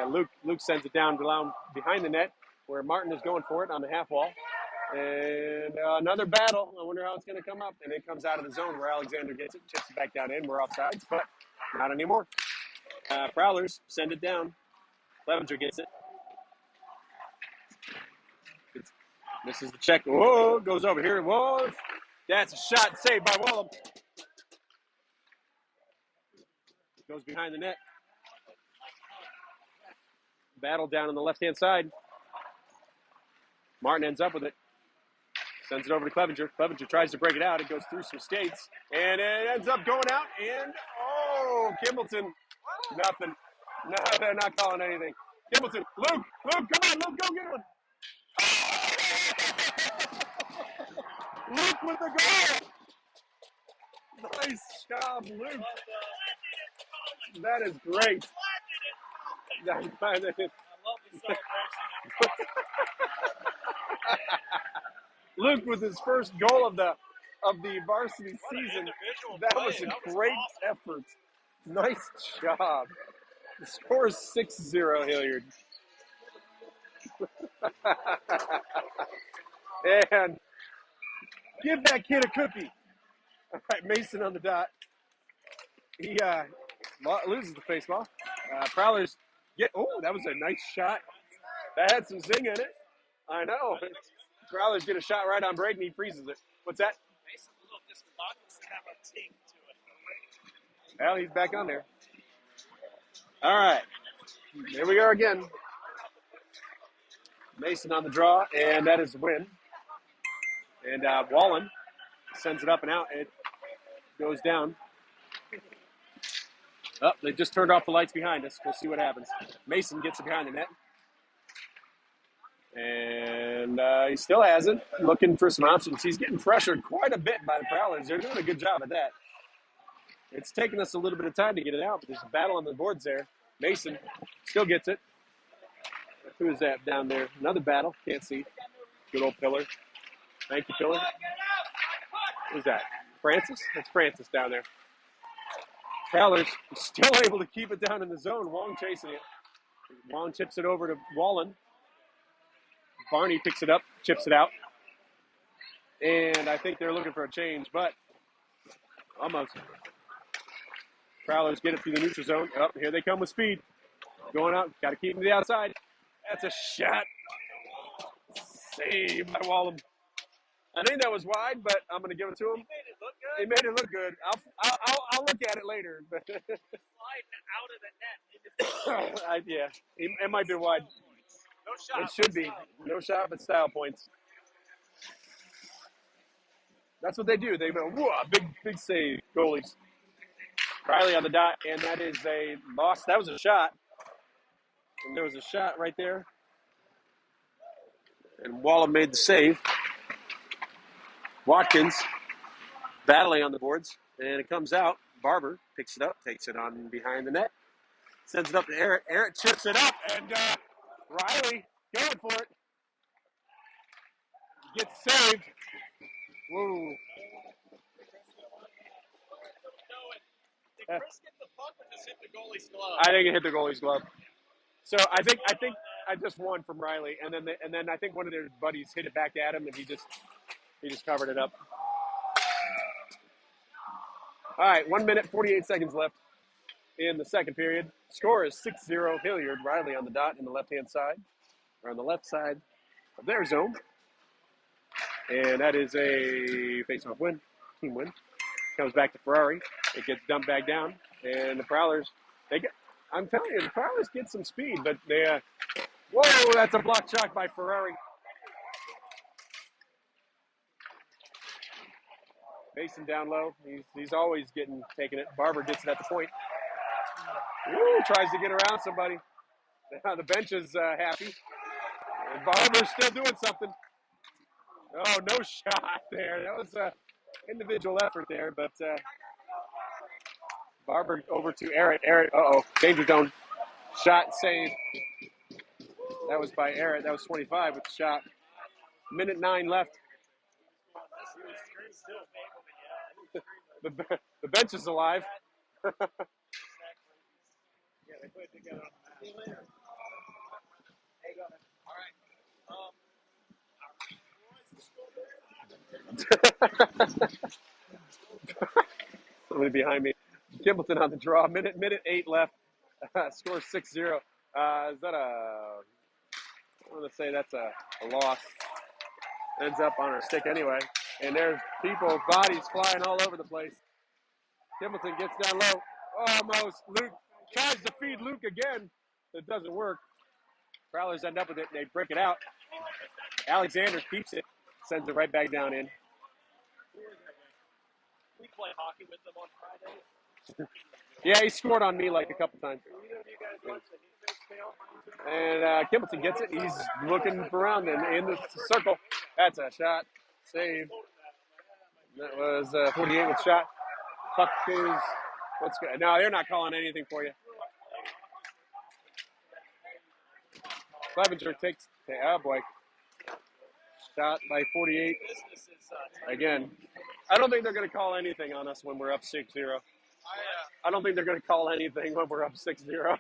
Luke sends it down behind the net where Martin is going for it on the half wall. And another battle. I wonder how it's going to come up. And it comes out of the zone where Alexander gets it, chips it back down in. We're offsides, but not anymore. Prowlers send it down. Clevenger gets it. Misses the check. Whoa, goes over here. Whoa. That's a shot saved by Wallum. Goes behind the net. Battle down on the left-hand side. Martin ends up with it. Sends it over to Clevenger. Clevenger tries to break it out. It goes through some skates. And it ends up going out. And, Kimbleton. Nothing. No, they're not calling anything. Kimbleton. Luke, come on, Luke, go get one. Luke with the goal. Nice job, Luke. That is great. I love the celebration. Luke with his first goal of the varsity season. That was a great effort. Nice job. The score is 6-0, Hilliard. And give that kid a cookie. All right, Mason on the dot. He loses the face ball. Prowlers that was a nice shot. That had some zing in it. I know. Prowlers get a shot right on Braden. He freezes it. What's that? Mason's a little discombobulated to have a ting to it. Well, he's back on there. All right. Here we are again. Mason on the draw, and that is a win. And Wallen sends it up and out. It goes down. Oh, they just turned off the lights behind us. We'll see what happens. Mason gets it behind the net. And he still hasn't. Looking for some options. He's getting pressured quite a bit by the Prowlers. They're doing a good job at that. It's taken us a little bit of time to get it out, but there's a battle on the boards there. Mason still gets it. Who is that down there? Another battle. Can't see. Good old Pillar. Thank you, Pillar. Who's that? Francis? That's Francis down there. Prowlers still able to keep it down in the zone. Wong chasing it. Wong chips it over to Wallen. Barney picks it up, chips it out. And I think they're looking for a change, but almost. Prowlers get it through the neutral zone. Oh, here they come with speed. Going out. Got to keep them to the outside. That's a shot. Saved by Wallum. I think that was wide, but I'm going to give it to him. He made it look good. I'll look at it later. But Sliding out of the net. yeah, it might be wide. No shot. It should be. No shot, but style points. That's what they do. They go, whoa, big save, goalies. Riley on the dot, and that is a loss. That was a shot. And there was a shot right there. And Wallem made the save. Watkins battling on the boards, and it comes out. Barber picks it up, takes it on behind the net, sends it up to Eric. Eric chips it up, and Riley going for it. Gets saved. Whoa. Did Chris get the puck or just hit the goalie's glove? I think it hit the goalie's glove. So I think I just won from Riley, and then I think one of their buddies hit it back at him, and he just covered it up. All right, 1 minute 48 seconds left in the second period. Score is 6-0 Hilliard. Riley on the dot in the left-hand side, or on the left side of their zone, and that is a face-off win, team win. Comes back to Ferrari. It gets dumped back down, and the Prowlers. I'm telling you, the Prowlers get some speed, but they. Whoa, that's a block shot by Ferrari. Mason down low. He's always taking it. Barber gets it at the point. Woo, tries to get around somebody. The bench is happy. And Barber's still doing something. Oh, no shot there. That was an individual effort there, but Barber over to Eric. Eric, danger zone. Shot saved. That was by Eric. That was 25 with the shot. Minute 9 left. The bench is alive. Somebody behind me. Kimbleton on the draw. Minute 8 left. Score 6-0. Is that I want to say that's a loss. Ends up on our stick anyway. And there's people, bodies flying all over the place. Kimbleton gets down low. Almost. Luke tries to feed Luke again. It doesn't work. Prowlers end up with it. They break it out. Alexander keeps it. Sends it right back down in. We play hockey with them on Fridays. Yeah, he scored on me like a couple times. And Kimbleton gets it. He's looking around in the circle. That's a shot. Save. That was 48 with shot. Puck is, what's good? No, they're not calling anything for you. Clevenger takes, oh boy. Shot by 48. Again, I don't think they're going to call anything on us when we're up 6-0. I don't think they're going to call anything when we're up 6-0.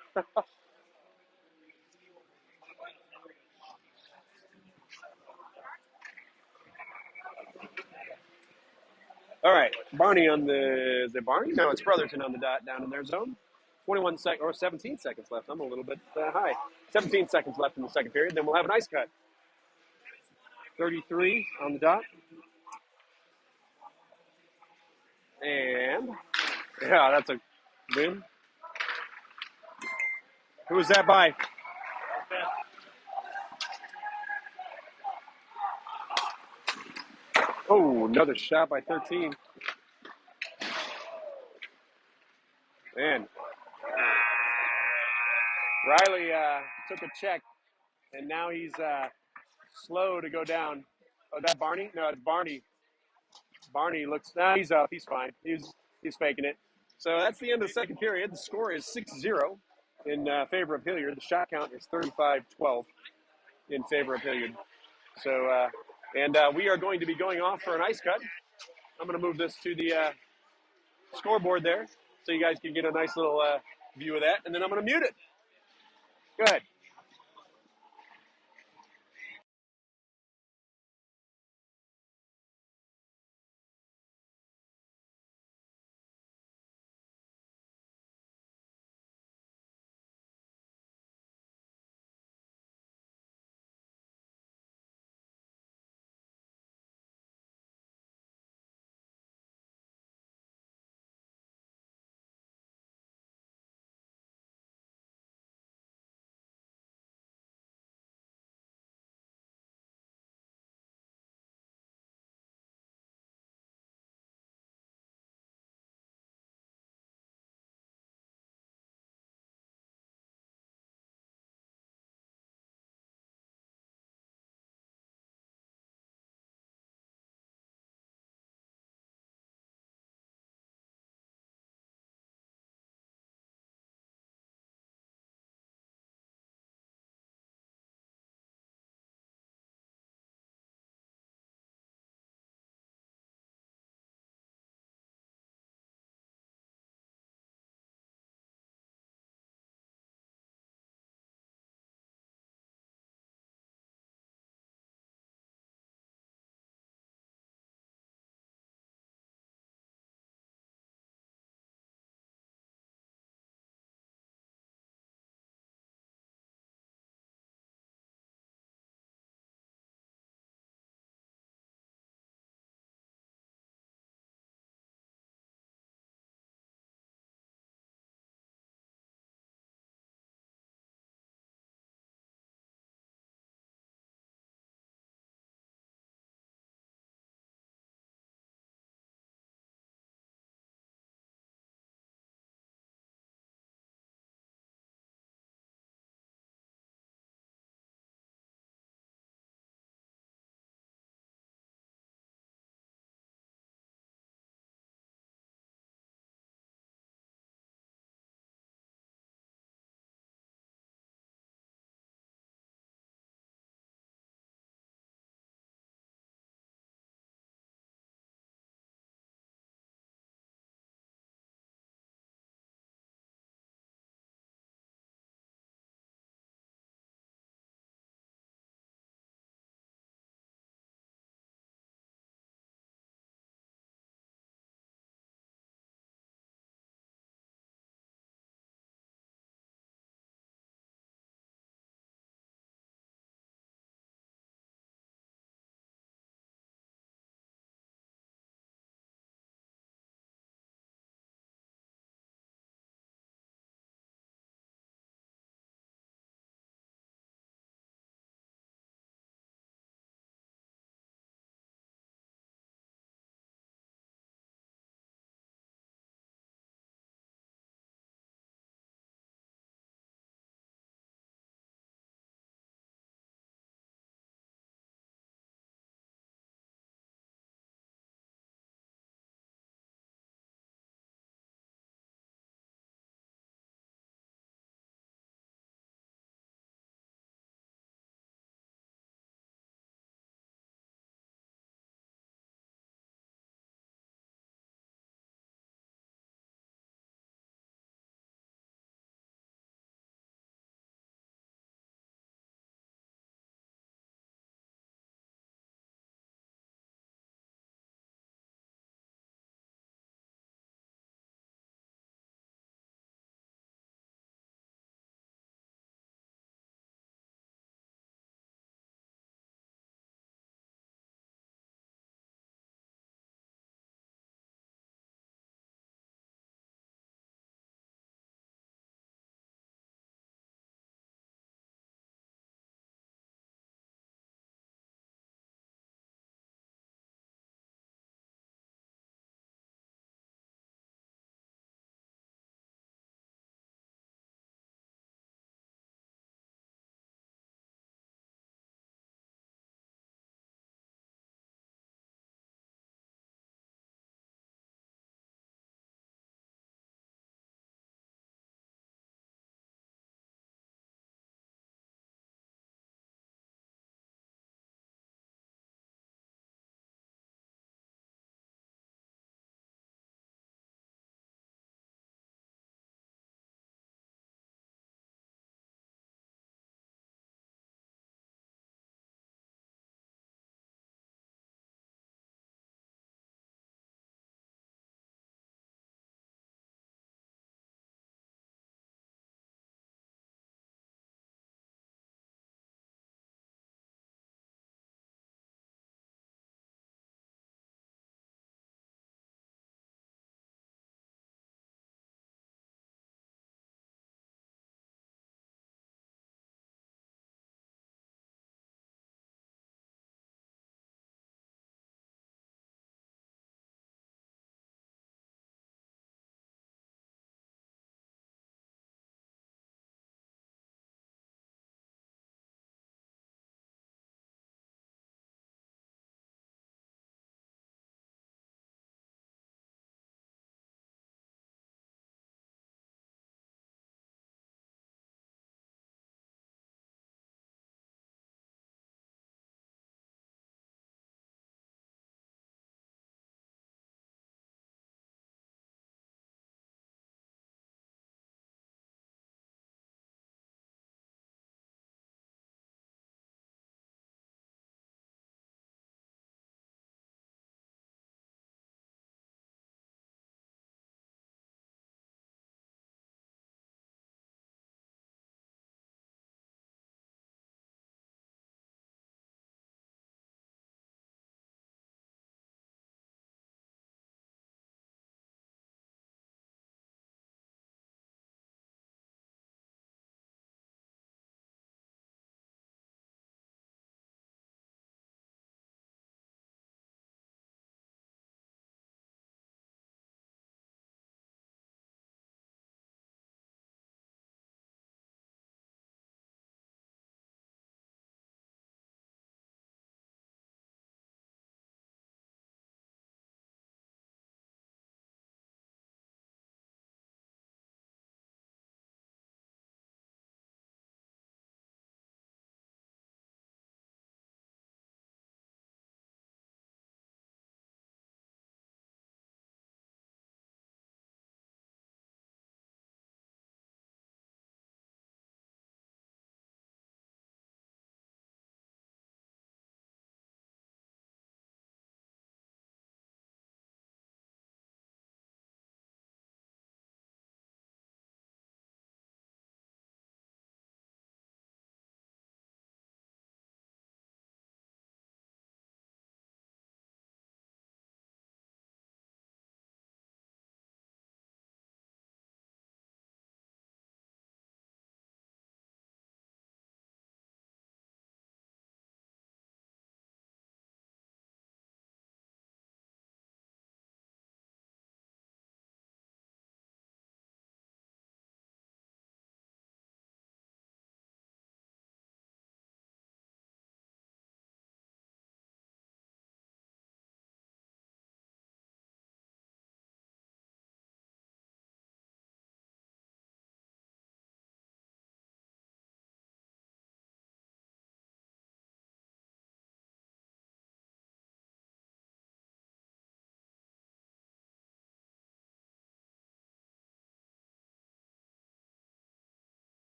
All right, Barney on is it Barney? No, it's Brotherton on the dot down in their zone. 17 seconds left. I'm a little bit high. 17 seconds left in the second period. Then we'll have an ice cut. 33 on the dot. And, yeah, that's a win. Who was that by? Oh, another shot by 13. Man. Riley took a check, and now he's slow to go down. Oh, that Barney? No, it's Barney. Barney looks, he's up. He's fine. He's faking it. So that's the end of the second period. The score is 6-0 in favor of Hilliard. The shot count is 35-12 in favor of Hilliard. So, we are going to be going off for an ice cut. I'm going to move this to the scoreboard there so you guys can get a nice little view of that. And then I'm going to mute it. Go ahead.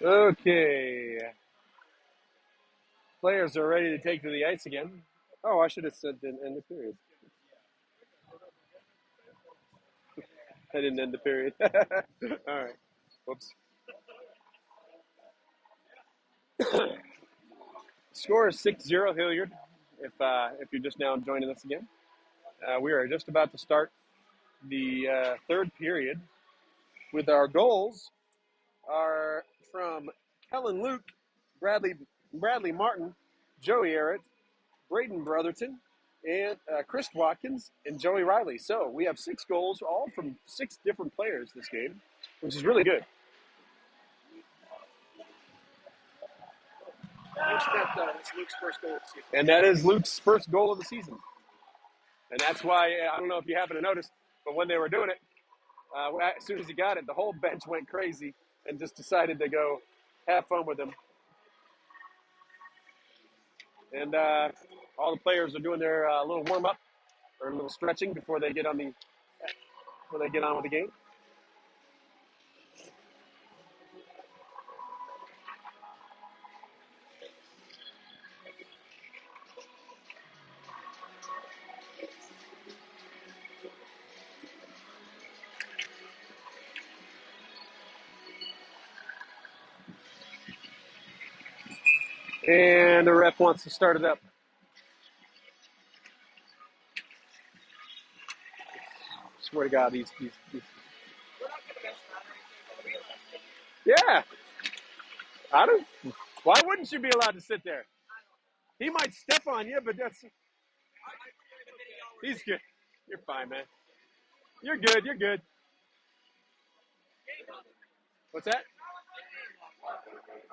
Okay. Players are ready to take to the ice again. Oh, I should have said didn't end the period. I didn't end the period. All right. Whoops. Score is 6-0 Hilliard. If you're just now joining us again, we are just about to start the third period with our goals are from Kellen Luke, Bradley Martin, Joey Arrett, Braden Brotherton, and Chris Watkins and Joey Riley. So we have 6 goals, all from 6 different players this game, which is really good. That's Luke's first goal of the season. And that is Luke's first goal of the season. And that's why, I don't know if you happen to notice, but when they were doing it, as soon as he got it, the whole bench went crazy and just decided to go have fun with him. And all the players are doing their little warm up or a little stretching before they get on with the game. And the ref wants to start it up. Swear to God, these. Yeah, I don't. Why wouldn't you be allowed to sit there? He might step on you, but that's. He's good. You're fine, man. You're good. You're good. What's that?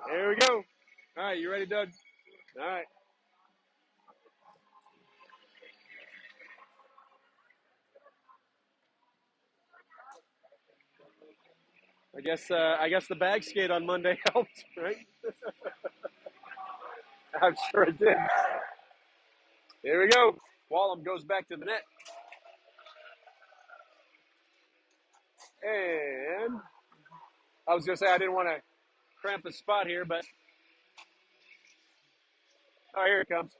There we go. All right, you ready, Doug? All right. I guess the bag skate on Monday helped, right? I'm sure it did. Here we go. Wallum goes back to the net. And I was going to say I didn't want to cramp the spot here, but here it comes.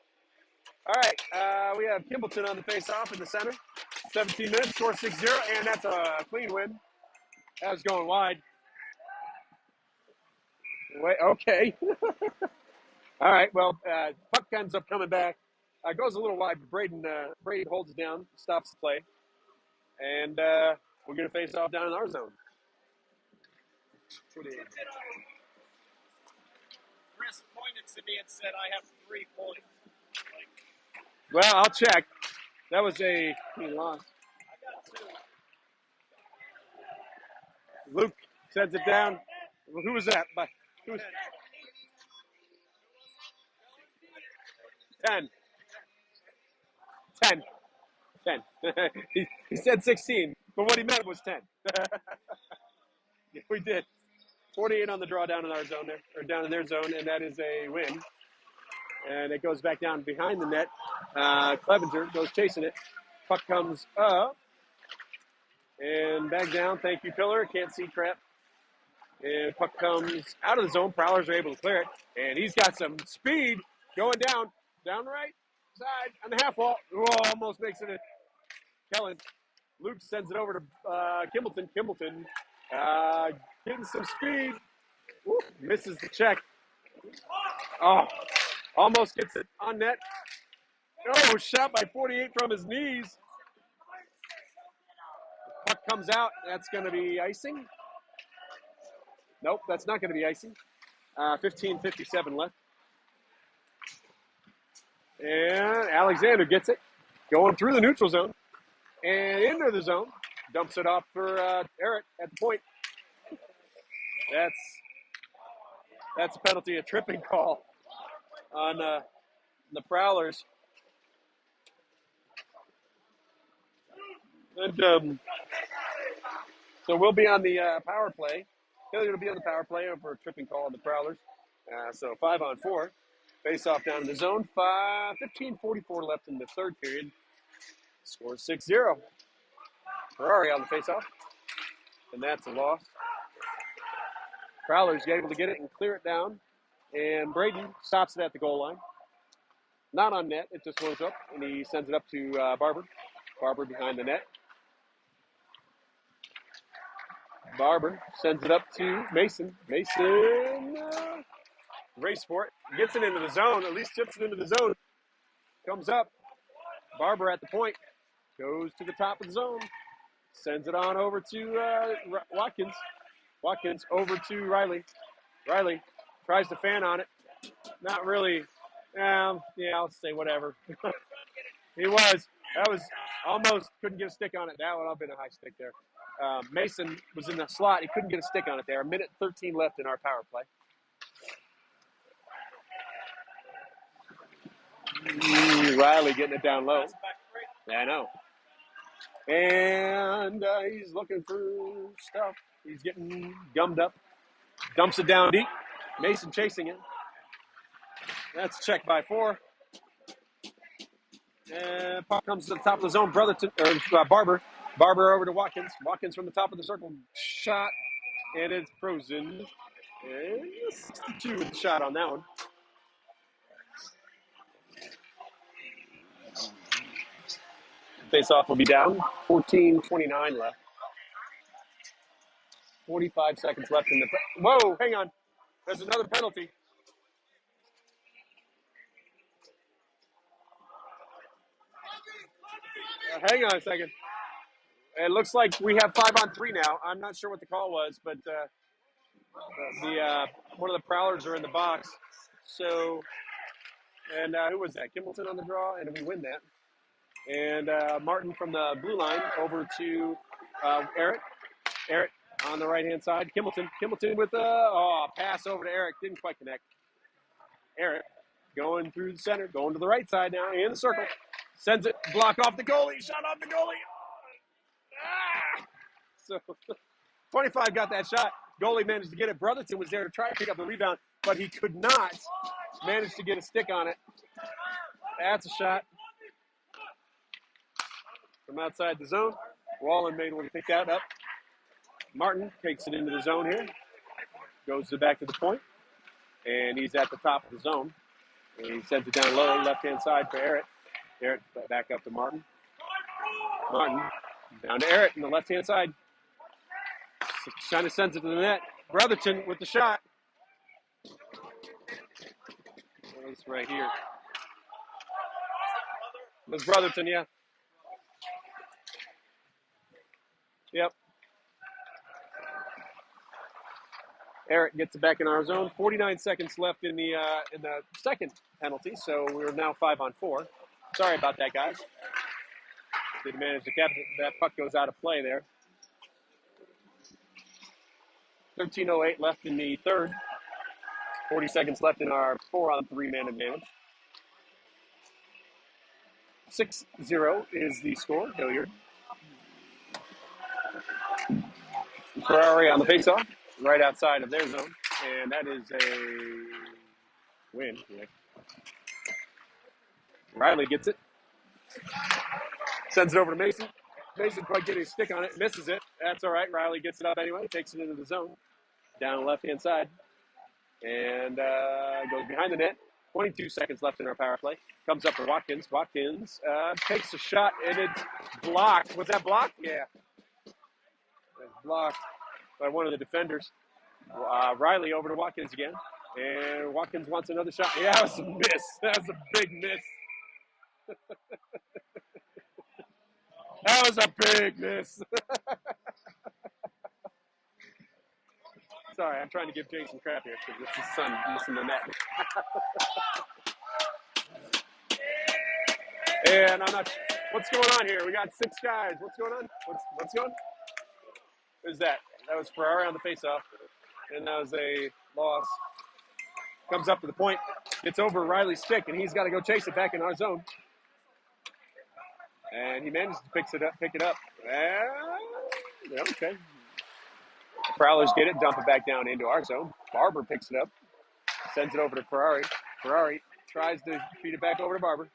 All right, we have Kimbleton on the face-off in the center. 17 minutes, score 6-0, and that's a clean win. That was going wide. Wait, okay. All right, well, puck ends up coming back. Goes a little wide, but Braden holds it down, stops the play. And we're going to face off down in our zone. Chris pointed to me and said, I have 3 points. Well, I'll check. That was a clean loss. I got 2. Luke sends it down. Who was that? Who was 10. 10. 10. he said 16, but what he meant was 10. Yeah, we did. 48 on the draw down in our zone there, or down in their zone, and that is a win. And it goes back down behind the net. Clevenger goes chasing it. Puck comes up. And back down. Thank you, Pillar. Can't see crap. And puck comes out of the zone. Prowlers are able to clear it. And he's got some speed going down the right side on the half wall. Whoa, almost makes it a Kellen. Luke sends it over to Kimbleton. Kimbleton getting some speed. Woo, misses the check. Oh, almost gets it on net. Oh, shot by 48 from his knees. Puck comes out. That's going to be icing. Nope, that's not going to be icing. 15:57 left. And Alexander gets it. Going through the neutral zone. And into the zone. Dumps it off for Eric at the point. That's a penalty, a tripping call on the Prowlers. And so we'll be on the power play. Hilliard will be on the power play over a tripping call on the Prowlers. So 5-on-4. Face off down in the zone. 15:44 left in the third period. Score 6-0. Ferrari on the face off. And that's a loss. Prowlers able to get it and clear it down. And Braden stops it at the goal line. Not on net. It just goes up, and he sends it up to Barber. Barber behind the net. Barber sends it up to Mason. Mason race for it. Gets it into the zone. At least chips it into the zone. Comes up. Barber at the point. Goes to the top of the zone. Sends it on over to Watkins. Watkins over to Riley. Riley tries to fan on it. Not really. Yeah, I'll say whatever. He was. That was almost couldn't get a stick on it. That would have been a high stick there. Mason was in the slot. He couldn't get a stick on it there. 1:13 left in our power play. Riley getting it down low. Yeah, I know. And he's looking for stuff. He's getting gummed up. Dumps it down deep. Mason chasing it. That's a check by 4. And puck comes to the top of the zone. Barber. Barber over to Watkins. Watkins from the top of the circle. Shot. And it's frozen. And 62 with the shot on that one. Face-off will be down. 14:29 left. 45 seconds left in the... Whoa, hang on. There's another penalty. Hang on a second. It looks like we have 5-on-3 now. I'm not sure what the call was, but one of the Prowlers are in the box. So, and who was that? Kimbleton on the draw, and we win that. And Martin from the blue line over to Eric. Eric on the right-hand side. Kimbleton with a pass over to Eric. Didn't quite connect. Eric going through the center, going to the right side now, in the circle. Sends it, block off the goalie, shot off the goalie. So 25 got that shot. Goalie managed to get it. Brotherton was there to try to pick up the rebound, but he could not manage to get a stick on it. That's a shot from outside the zone. Wallen made one to pick that up. Martin takes it into the zone here. Goes back to the point. And he's at the top of the zone. And he sends it down low, left-hand side for Eric. Eric back up to Martin. Martin down to Eric on the left-hand side. Kind of sends it to the net. Brotherton with the shot. It's right here. It was Brotherton, yeah. Yep. Eric gets it back in our zone. 49 seconds left in the second penalty, so we're now 5-on-4. Sorry about that, guys. Didn't manage to catch it. That puck goes out of play there. 13:08 left in the third. 40 seconds left in our 4-on-3 man advantage. 6-0 is the score. Hilliard. Ferrari on the faceoff, right outside of their zone, and that is a win. Yeah. Riley gets it. Sends it over to Mason. Mason quite getting a stick on it. Misses it. That's all right. Riley gets it up anyway. Takes it into the zone. Down the left-hand side. And goes behind the net. 22 seconds left in our power play. Comes up to Watkins. Watkins takes a shot, and it's blocked. Was that blocked? Yeah. It's blocked by one of the defenders. Riley over to Watkins again. And Watkins wants another shot. Yeah, that was a miss. That was a big miss. That was a big miss. Sorry, I'm trying to give Jason crap here because it's his son missing the net. And I'm not. What's going on here? We got 6 guys. What's going on? What's going on? Who's that? That was Ferrari on the faceoff, and that was a loss. Comes up to the point, gets over Riley's stick, and he's got to go chase it back in our zone. And he manages to pick it up. Okay. The Prowlers get it, dump it back down into our zone. Barber picks it up, sends it over to Ferrari. Ferrari tries to feed it back over to Barber.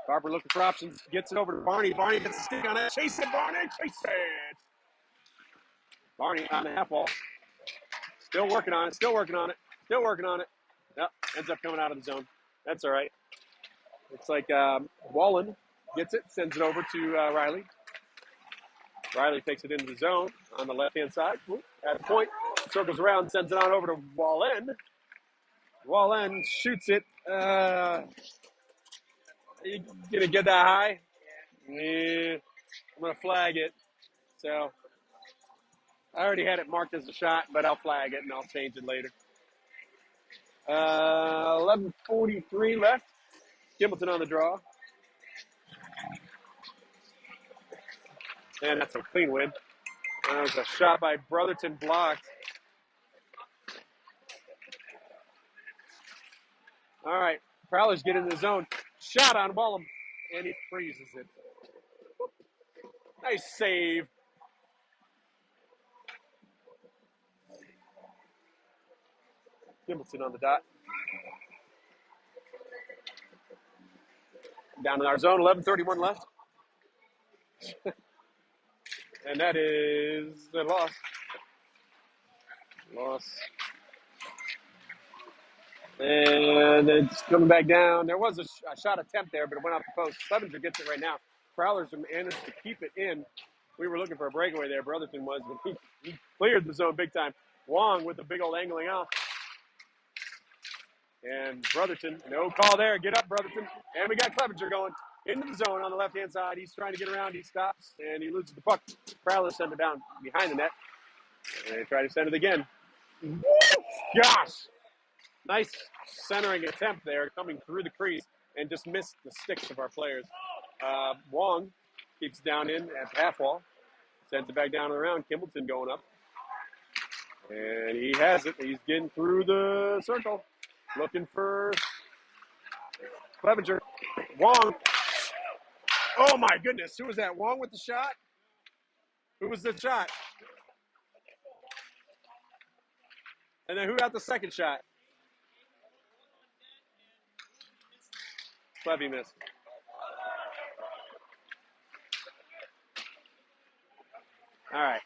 Barber looking for options, gets it over to Barney. Barney gets a stick on it. Chase it, Barney, chase it. Barney on the half wall. Still working on it. Yep, ends up coming out of the zone. That's all right. Looks like Wallen gets it, sends it over to Riley. Riley takes it into the zone on the left-hand side. At the point, circles around, sends it on over to Wallen. Wallen shoots it. You gonna get that high? Yeah, I'm gonna flag it. So I already had it marked as a shot, but I'll flag it and I'll change it later. 11:43 left. Gimbleton on the draw. And that's a clean win. That was a shot by Brotherton blocked. All right. Prowlers get in the zone. Shot on Wallum. And he freezes it. Nice save. Gimbleton on the dot. Down in our zone. 11:31 left. And that is a loss. And it's coming back down. There was a shot attempt there, but it went off the post. Clevenger gets it right now. Prowlers managed to keep it in. We were looking for a breakaway there. Brotherton was, but he cleared the zone big time. Wong with the big old angling off. And Brotherton, no call there. Get up, Brotherton. And we got Clevenger going into the zone on the left-hand side. He's trying to get around. He stops, and he loses the puck. Prowlers send it down behind the net. And they try to send it again. Gosh! Nice centering attempt there, coming through the crease, and just missed the sticks of our players. Wong keeps down in at the half wall, sends it back down and around. Kimbleton going up. And he has it. He's getting through the circle, looking for Clevenger. Wong. Oh, my goodness. Who was that? Wong with the shot? Who was the shot? And then who got the second shot? Clevy missed. All right.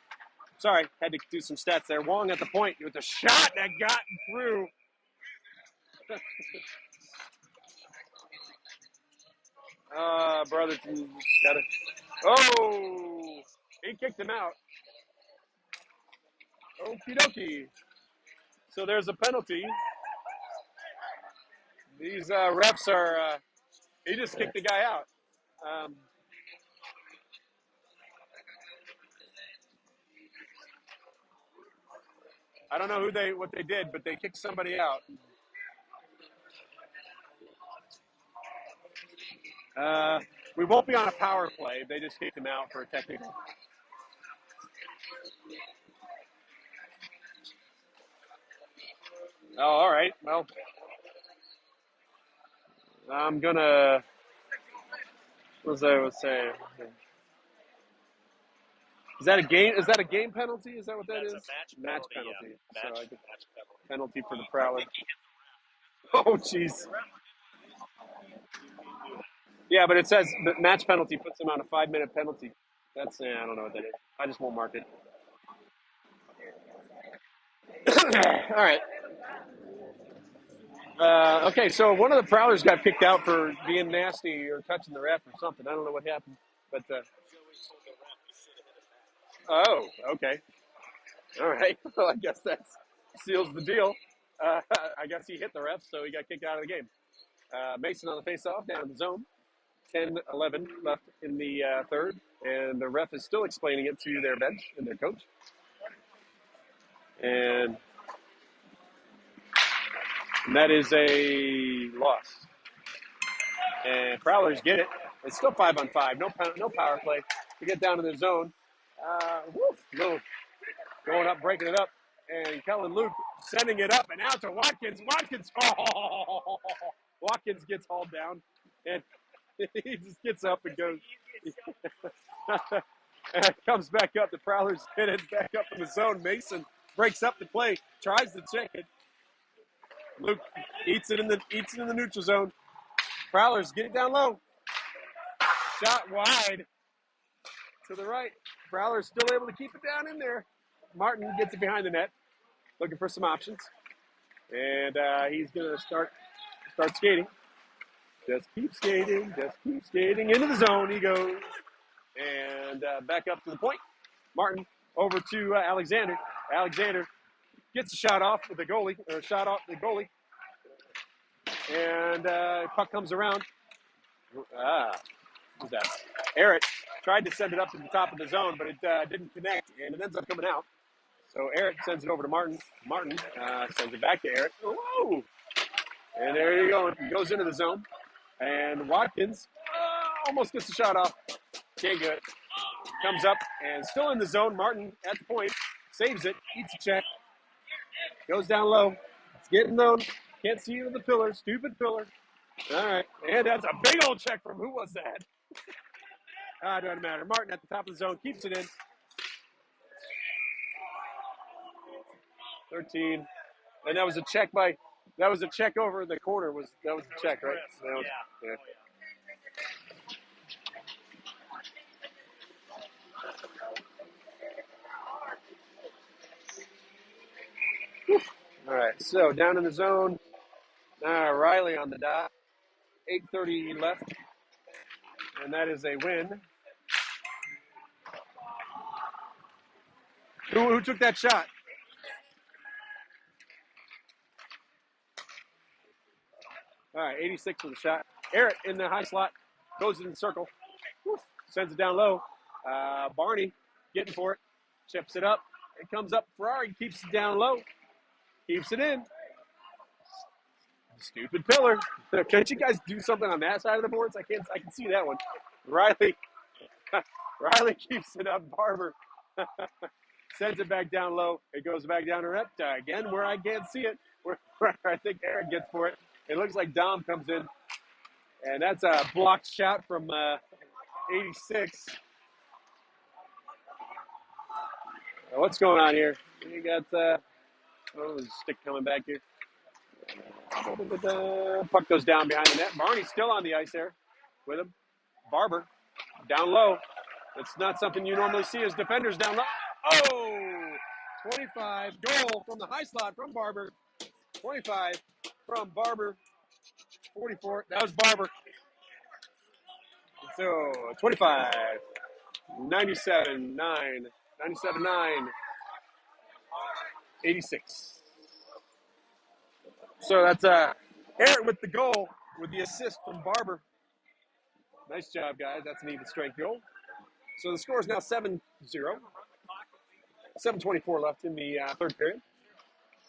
Sorry, had to do some stats there. Wong at the point with the shot that got through. Brotherton got it. Oh, he kicked him out. Okie dokie. So there's a penalty. These refs are, he just kicked the guy out. I don't know what they did, but they kicked somebody out. We won't be on a power play. They just kicked him out for a technical. Oh, all right. Well, I'm gonna. What was I was saying? Is that a game? Is that a game penalty? Is that what that is? Match penalty. Yeah. So I get penalty for the Prowler. Oh, jeez. Yeah, but it says the match penalty puts him on a 5-minute penalty. That's I don't know what that is. I just won't mark it. All right. Okay, so one of the Prowlers got kicked out for being nasty or touching the ref or something. I don't know what happened, but. Oh, okay. All right. Well, I guess that seals the deal. I guess he hit the ref, so he got kicked out of the game. Mason on the face-off down in the zone. 10-11 left in the third, and the ref is still explaining it to their bench and their coach. And that is a loss. And Prowlers get it. It's still 5-on-5. No power play. We get down to the zone. Going up, breaking it up. And Kellen Luke sending it up and out to Watkins. Watkins gets hauled down. And he just gets up and goes. And comes back up. The Prowlers hit it back up in the zone. Mason breaks up the play, tries to check it. Luke eats it in the neutral zone. Prowlers get it down low. Shot wide to the right. Prowlers still able to keep it down in there. Martin gets it behind the net. looking for some options. And he's going to start skating. Just keep skating. Into the zone he goes. And back up to the point. Martin over to Alexander. Alexander gets a shot off with the goalie, And puck comes around. Who's that? Eric tried to send it up to the top of the zone, but it didn't connect, and it ends up coming out. So Eric sends it over to Martin. Martin sends it back to Eric. Whoa! And there you go. He goes into the zone. And Watkins almost gets the shot off. Can't get it. Comes up and still in the zone. Martin at the point. Saves it. Eats a check. Goes down low. It's getting known. Can't see you the pillar. Stupid pillar. All right. And that's a big old check from who was that? It doesn't matter. Martin at the top of the zone. Keeps it in. 13. And that was a check over in the corner. That was a check, right? Yeah. All right, so down in the zone. Riley on the dot. 8:30 left. And that is a win. Who took that shot? All right, 86 for the shot. Eric in the high slot. Goes in the circle. Sends it down low. Barney getting for it. Chips it up. It comes up. Ferrari keeps it down low. Keeps it in. Stupid pillar. Can't you guys do something on that side of the boards? I can see that one. Riley keeps it up. Barber sends it back down low. It goes back down to Repta again where I can't see it. Where I think Eric gets for it. It looks like Dom comes in. And that's a blocked shot from 86. What's going on here? You got there's a stick coming back here. Puck goes down behind the net. Barney's still on the ice there with him. Barber down low. It's not something you normally see as defenders down low. Oh! 25. Goal from the high slot from Barber. 25 from Barber. 44. That was Barber. So 25. 97-9. 97-9. 86. So that's Eric with the goal, with the assist from Barber. Nice job, guys. That's an even strength goal. So the score is now 7-0. 7:24 left in the third period.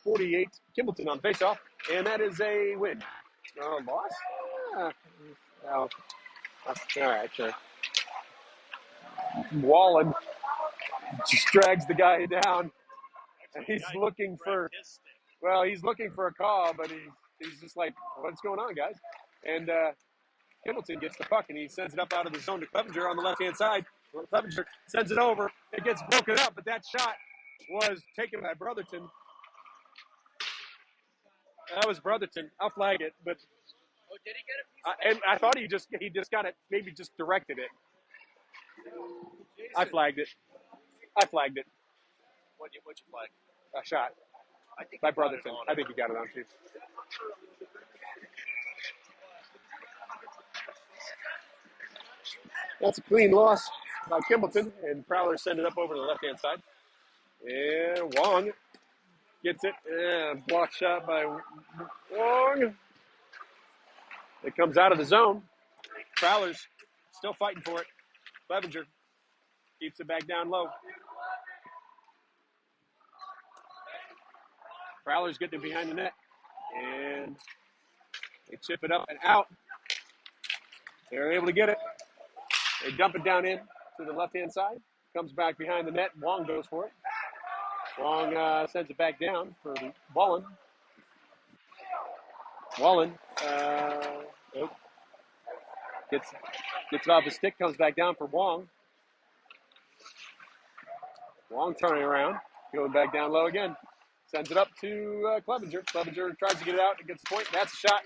48 Kimbleton on faceoff, and that is a win. Loss? All right, sure. Wallen just drags the guy down, and he's looking for a call, but he's just like, what's going on, guys? And Kimbleton gets the puck, and he sends it up out of the zone to Clevenger on the left-hand side. Clevenger sends it over. It gets broken up, but that shot was taken by Brotherton. That was Brotherton. I'll flag it, but did he get it? and I thought he just got it, maybe just directed it. I flagged it. What'd you flag? A shot by Brotherton. I think he got it on too. That's a clean loss by Kimbleton, and Prowlers send it up over to the left-hand side. And Wong gets it, and block shot by Wong. It comes out of the zone. Prowlers still fighting for it. Clevenger keeps it back down low. Prowlers getting it behind the net, and they chip it up and out. They're able to get it. They dump it down in to the left-hand side. Comes back behind the net. Wong goes for it. Wong sends it back down for Wallen. Wallen gets it off his stick. Comes back down for Wong. Wong turning around. Going back down low again. Sends it up to Clevenger. Clevenger tries to get it out and gets the point. That's a shot.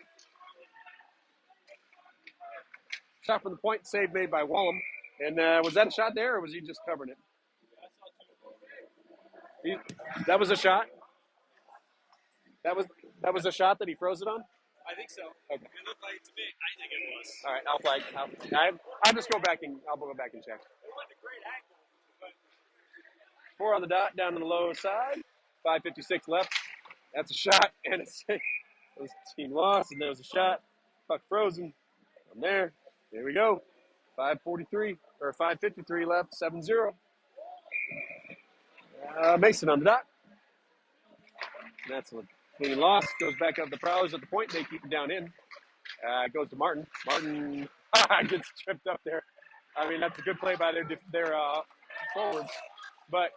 Shot from the point. Save made by Wallum. And was that a shot there, or was he just covering it? That was a shot. That was a shot that he froze it on? I think so. Okay. It looked like it to me. I think it was. All right, I'll flag. I'll just go back and I'll go back and check. It wasn't a great angle, but 4 on the dot, down to the low side. 5:56 left. That's a shot, and it's it was team lost, and there was a shot. Puck frozen. I'm there. There we go. 5:43 or 5:53 left. 7-0. Mason on the dot. That's a clean loss. Goes back up the Prowlers at the point. They keep it down in. Goes to Martin. Martin gets tripped up there. I mean, that's a good play by their forwards, but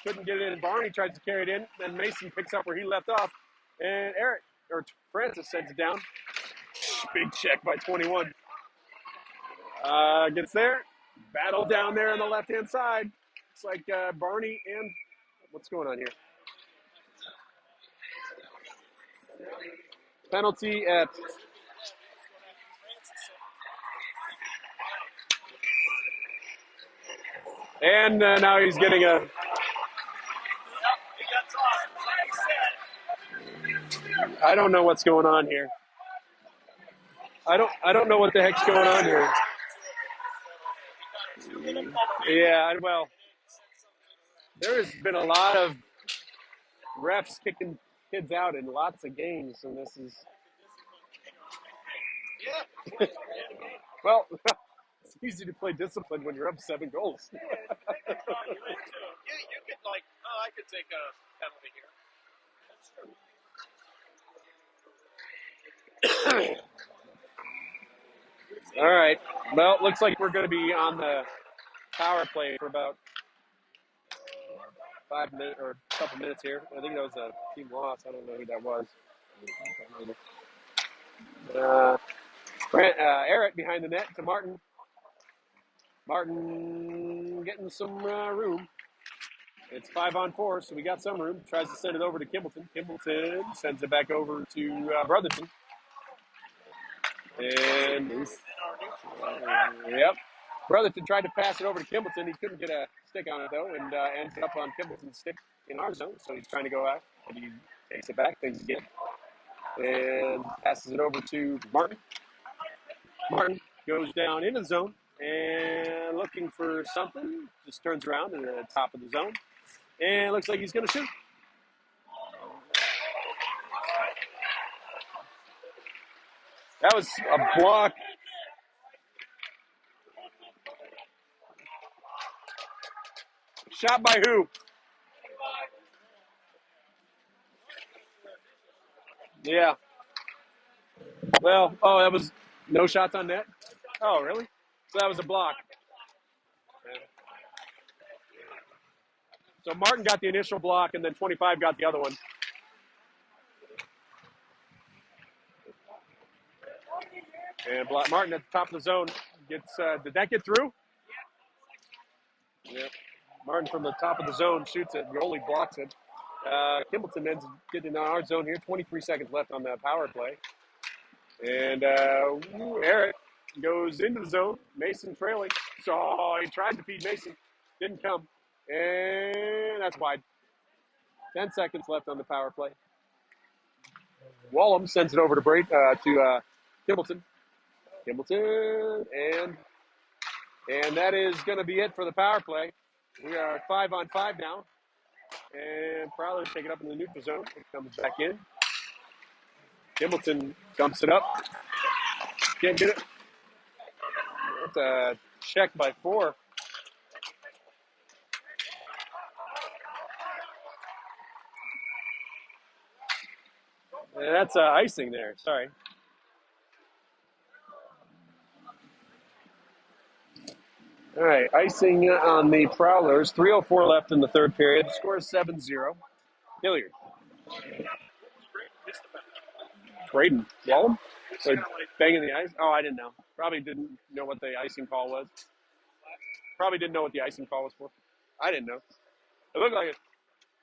couldn't get it in. Barney tries to carry it in, then Mason picks up where he left off, and Francis sends it down. Big check by 21. Gets there. Battle down there on the left-hand side. It's like Barney and what's going on here? Penalty at and now he's getting a. he got tossed, like he said. I don't know what's going on here. I don't know what the heck's going on here. Yeah, well, there has been a lot of refs kicking kids out in lots of games, and this is Yeah. well. It's easy to play discipline when you're up 7 goals. You could like, oh, I could take a penalty here. All right. Well, it looks like we're going to be on the power play for about 5 minutes or a couple minutes here. I think that was a team loss. I don't know who that was. Eric behind the net to Martin. Martin getting some room. It's 5-on-4, so we got some room. Tries to send it over to Kimbleton. Kimbleton sends it back over to Brotherton. And yep, Brotherton tried to pass it over to Kimbleton. He couldn't get a stick on it though, and ended up on Kimbleton's stick in our zone. So he's trying to go out, but he takes it back, things again, and passes it over to Martin. Martin goes down in the zone and looking for something. Just turns around at the top of the zone, and looks like he's going to shoot. That was a block. Shot by who? Yeah. Well, that was no shots on net? Oh, really? So that was a block. Yeah. So Martin got the initial block, and then 25 got the other one. And Martin at the top of the zone gets. Did that get through? Yeah. Martin from the top of the zone shoots it. Goalie blocks it. Kimbleton ends getting on our zone here. 23 seconds left on that power play. And Eric goes into the zone. Mason trailing. So he tried to feed Mason. Didn't come. And that's wide. 10 seconds left on the power play. Wallum sends it over to Kimbleton. Kimbleton. And that is going to be it for the power play. We are 5-on-5 now. And Prowlers take it up in the neutral zone. It comes back in. Kimbleton dumps it up. Can't get it. That's a check by 4. And that's icing there. Sorry. All right, icing on the Prowlers. 3:04 left in the third period. The score is 7-0. Hilliard. Braden. Wallum? So banging the ice? Oh, I didn't know. Probably didn't know what the icing call was. Probably didn't know what the icing call was for. I didn't know. It looked like it.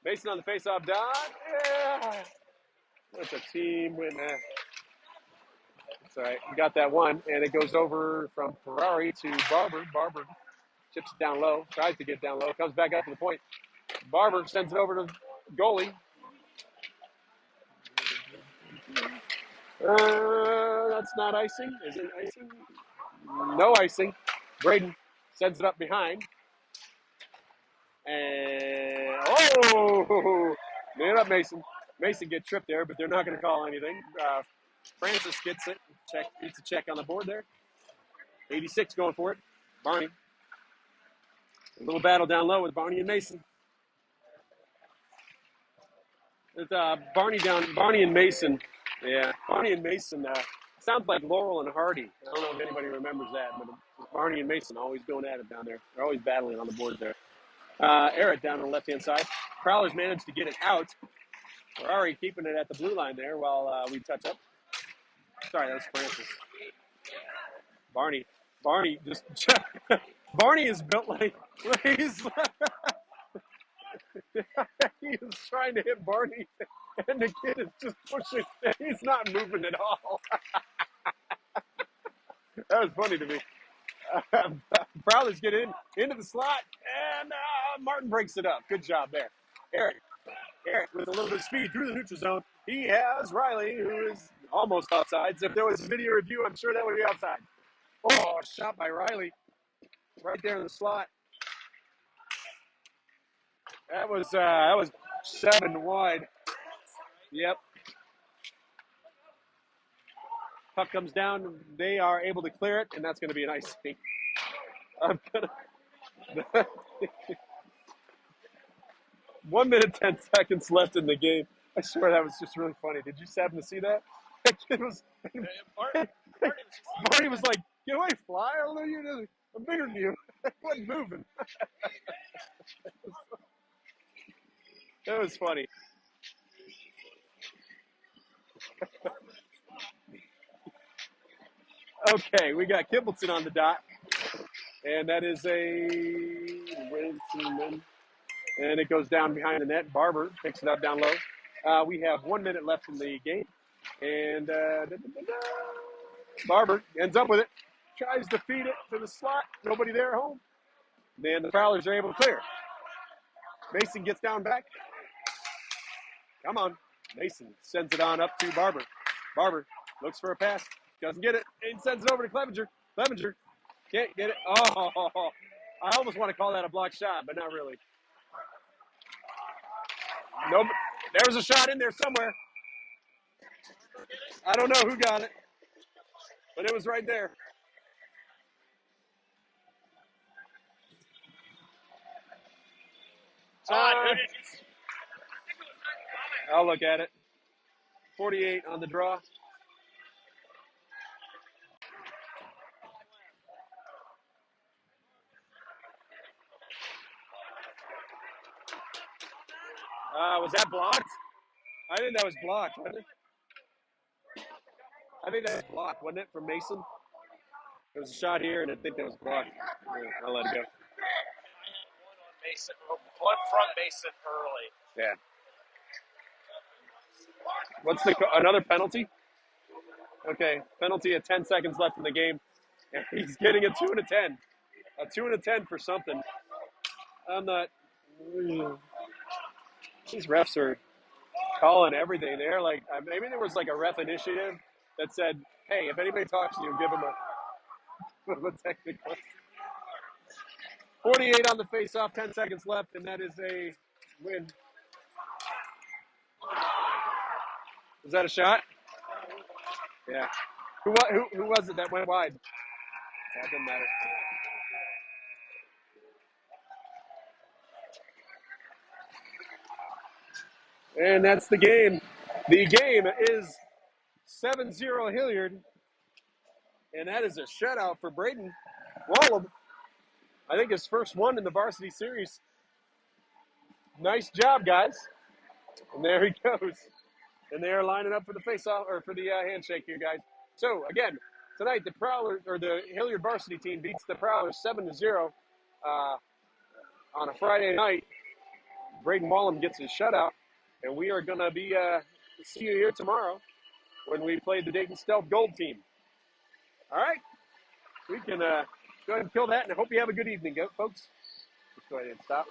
Mason on the face-off dot. Yeah. That's a team win. That's all right. We got that one, and it goes over from Ferrari to Barber. Barber chips it down low, tries to get down low, comes back up to the point. Barber sends it over to goalie. That's not icing. Is it icing? No icing. Braden sends it up behind. And, oh! Man up, Mason. Mason gets tripped there, but they're not going to call anything. Francis gets it. Gets a check on the board there. 86 going for it. Barney. A little battle down low with Barney and Mason. It's Barney and Mason. Yeah, Barney and Mason. Sounds like Laurel and Hardy. I don't know if anybody remembers that, but it's Barney and Mason always going at it down there. They're always battling on the board there. Eric down on the left-hand side. Prowlers managed to get it out. Ferrari keeping it at the blue line there while we touch up. Sorry, that was Francis. Barney just Barney is built like he's he is trying to hit Barney, and the kid is just pushing. He's not moving at all. That was funny to me. Prowlers get into the slot, and Martin breaks it up. Good job there. Eric with a little bit of speed through the neutral zone. He has Riley, who is almost outside. So if there was a video review, I'm sure that would be outside. Oh, shot by Riley. Right there in the slot. That was 7 wide. Yep. Puck comes down. They are able to clear it, and that's going to be a nice thing. I'm gonna. 1 minute 10 seconds left in the game. I swear that was just really funny. Did you happen to see that? That kid was. Barney was like, "Get away, fly! I'm bigger than you." I wasn't moving. That was funny. Okay, we got Kimbleton on the dot, and that is and it goes down behind the net. Barber picks it up down low. We have 1 minute left in the game, and Barber ends up with it, tries to feed it to the slot. Nobody there at home. Then the Prowlers are able to clear. Mason gets down back. Come on. Mason sends it on up to Barber. Barber looks for a pass. Doesn't get it. And sends it over to Clevenger. Clevenger can't get it. Oh, I almost want to call that a blocked shot, but not really. Nope. There was a shot in there somewhere. I don't know who got it, but it was right there. Todd, who did you? I'll look at it. 48 on the draw. Was that blocked? I think that was blocked, wasn't it? I think that was blocked, wasn't it, from Mason? There was a shot here, and I think that was blocked. Yeah, I'll let it go. One on Mason, one from Mason early. Yeah. What's another penalty? Okay, penalty at 10 seconds left in the game. And he's getting a 2 and a 10. A 2 and a 10 for something. I'm not. These refs are calling everything. They're like, maybe there was like a ref initiative that said, hey, if anybody talks to you, give them a technical. 48 on the face-off, 10 seconds left, and that is a win. Was that a shot? Yeah. Who was it that went wide? That doesn't matter. And that's the game. The game is 7-0 Hilliard. And that is a shutout for Braden Wallum. I think his first one in the varsity series. Nice job, guys. And there he goes. And they are lining up for the face-off, or for the handshake here, guys. So, again, tonight the Prowlers, or the Hilliard varsity team, beats the Prowlers 7-0 on a Friday night. Braden Wallum gets his shutout. And we are going to be see you here tomorrow when we play the Dayton Stealth Gold team. All right? We can go ahead and kill that, and I hope you have a good evening, folks. Let's go ahead and stop.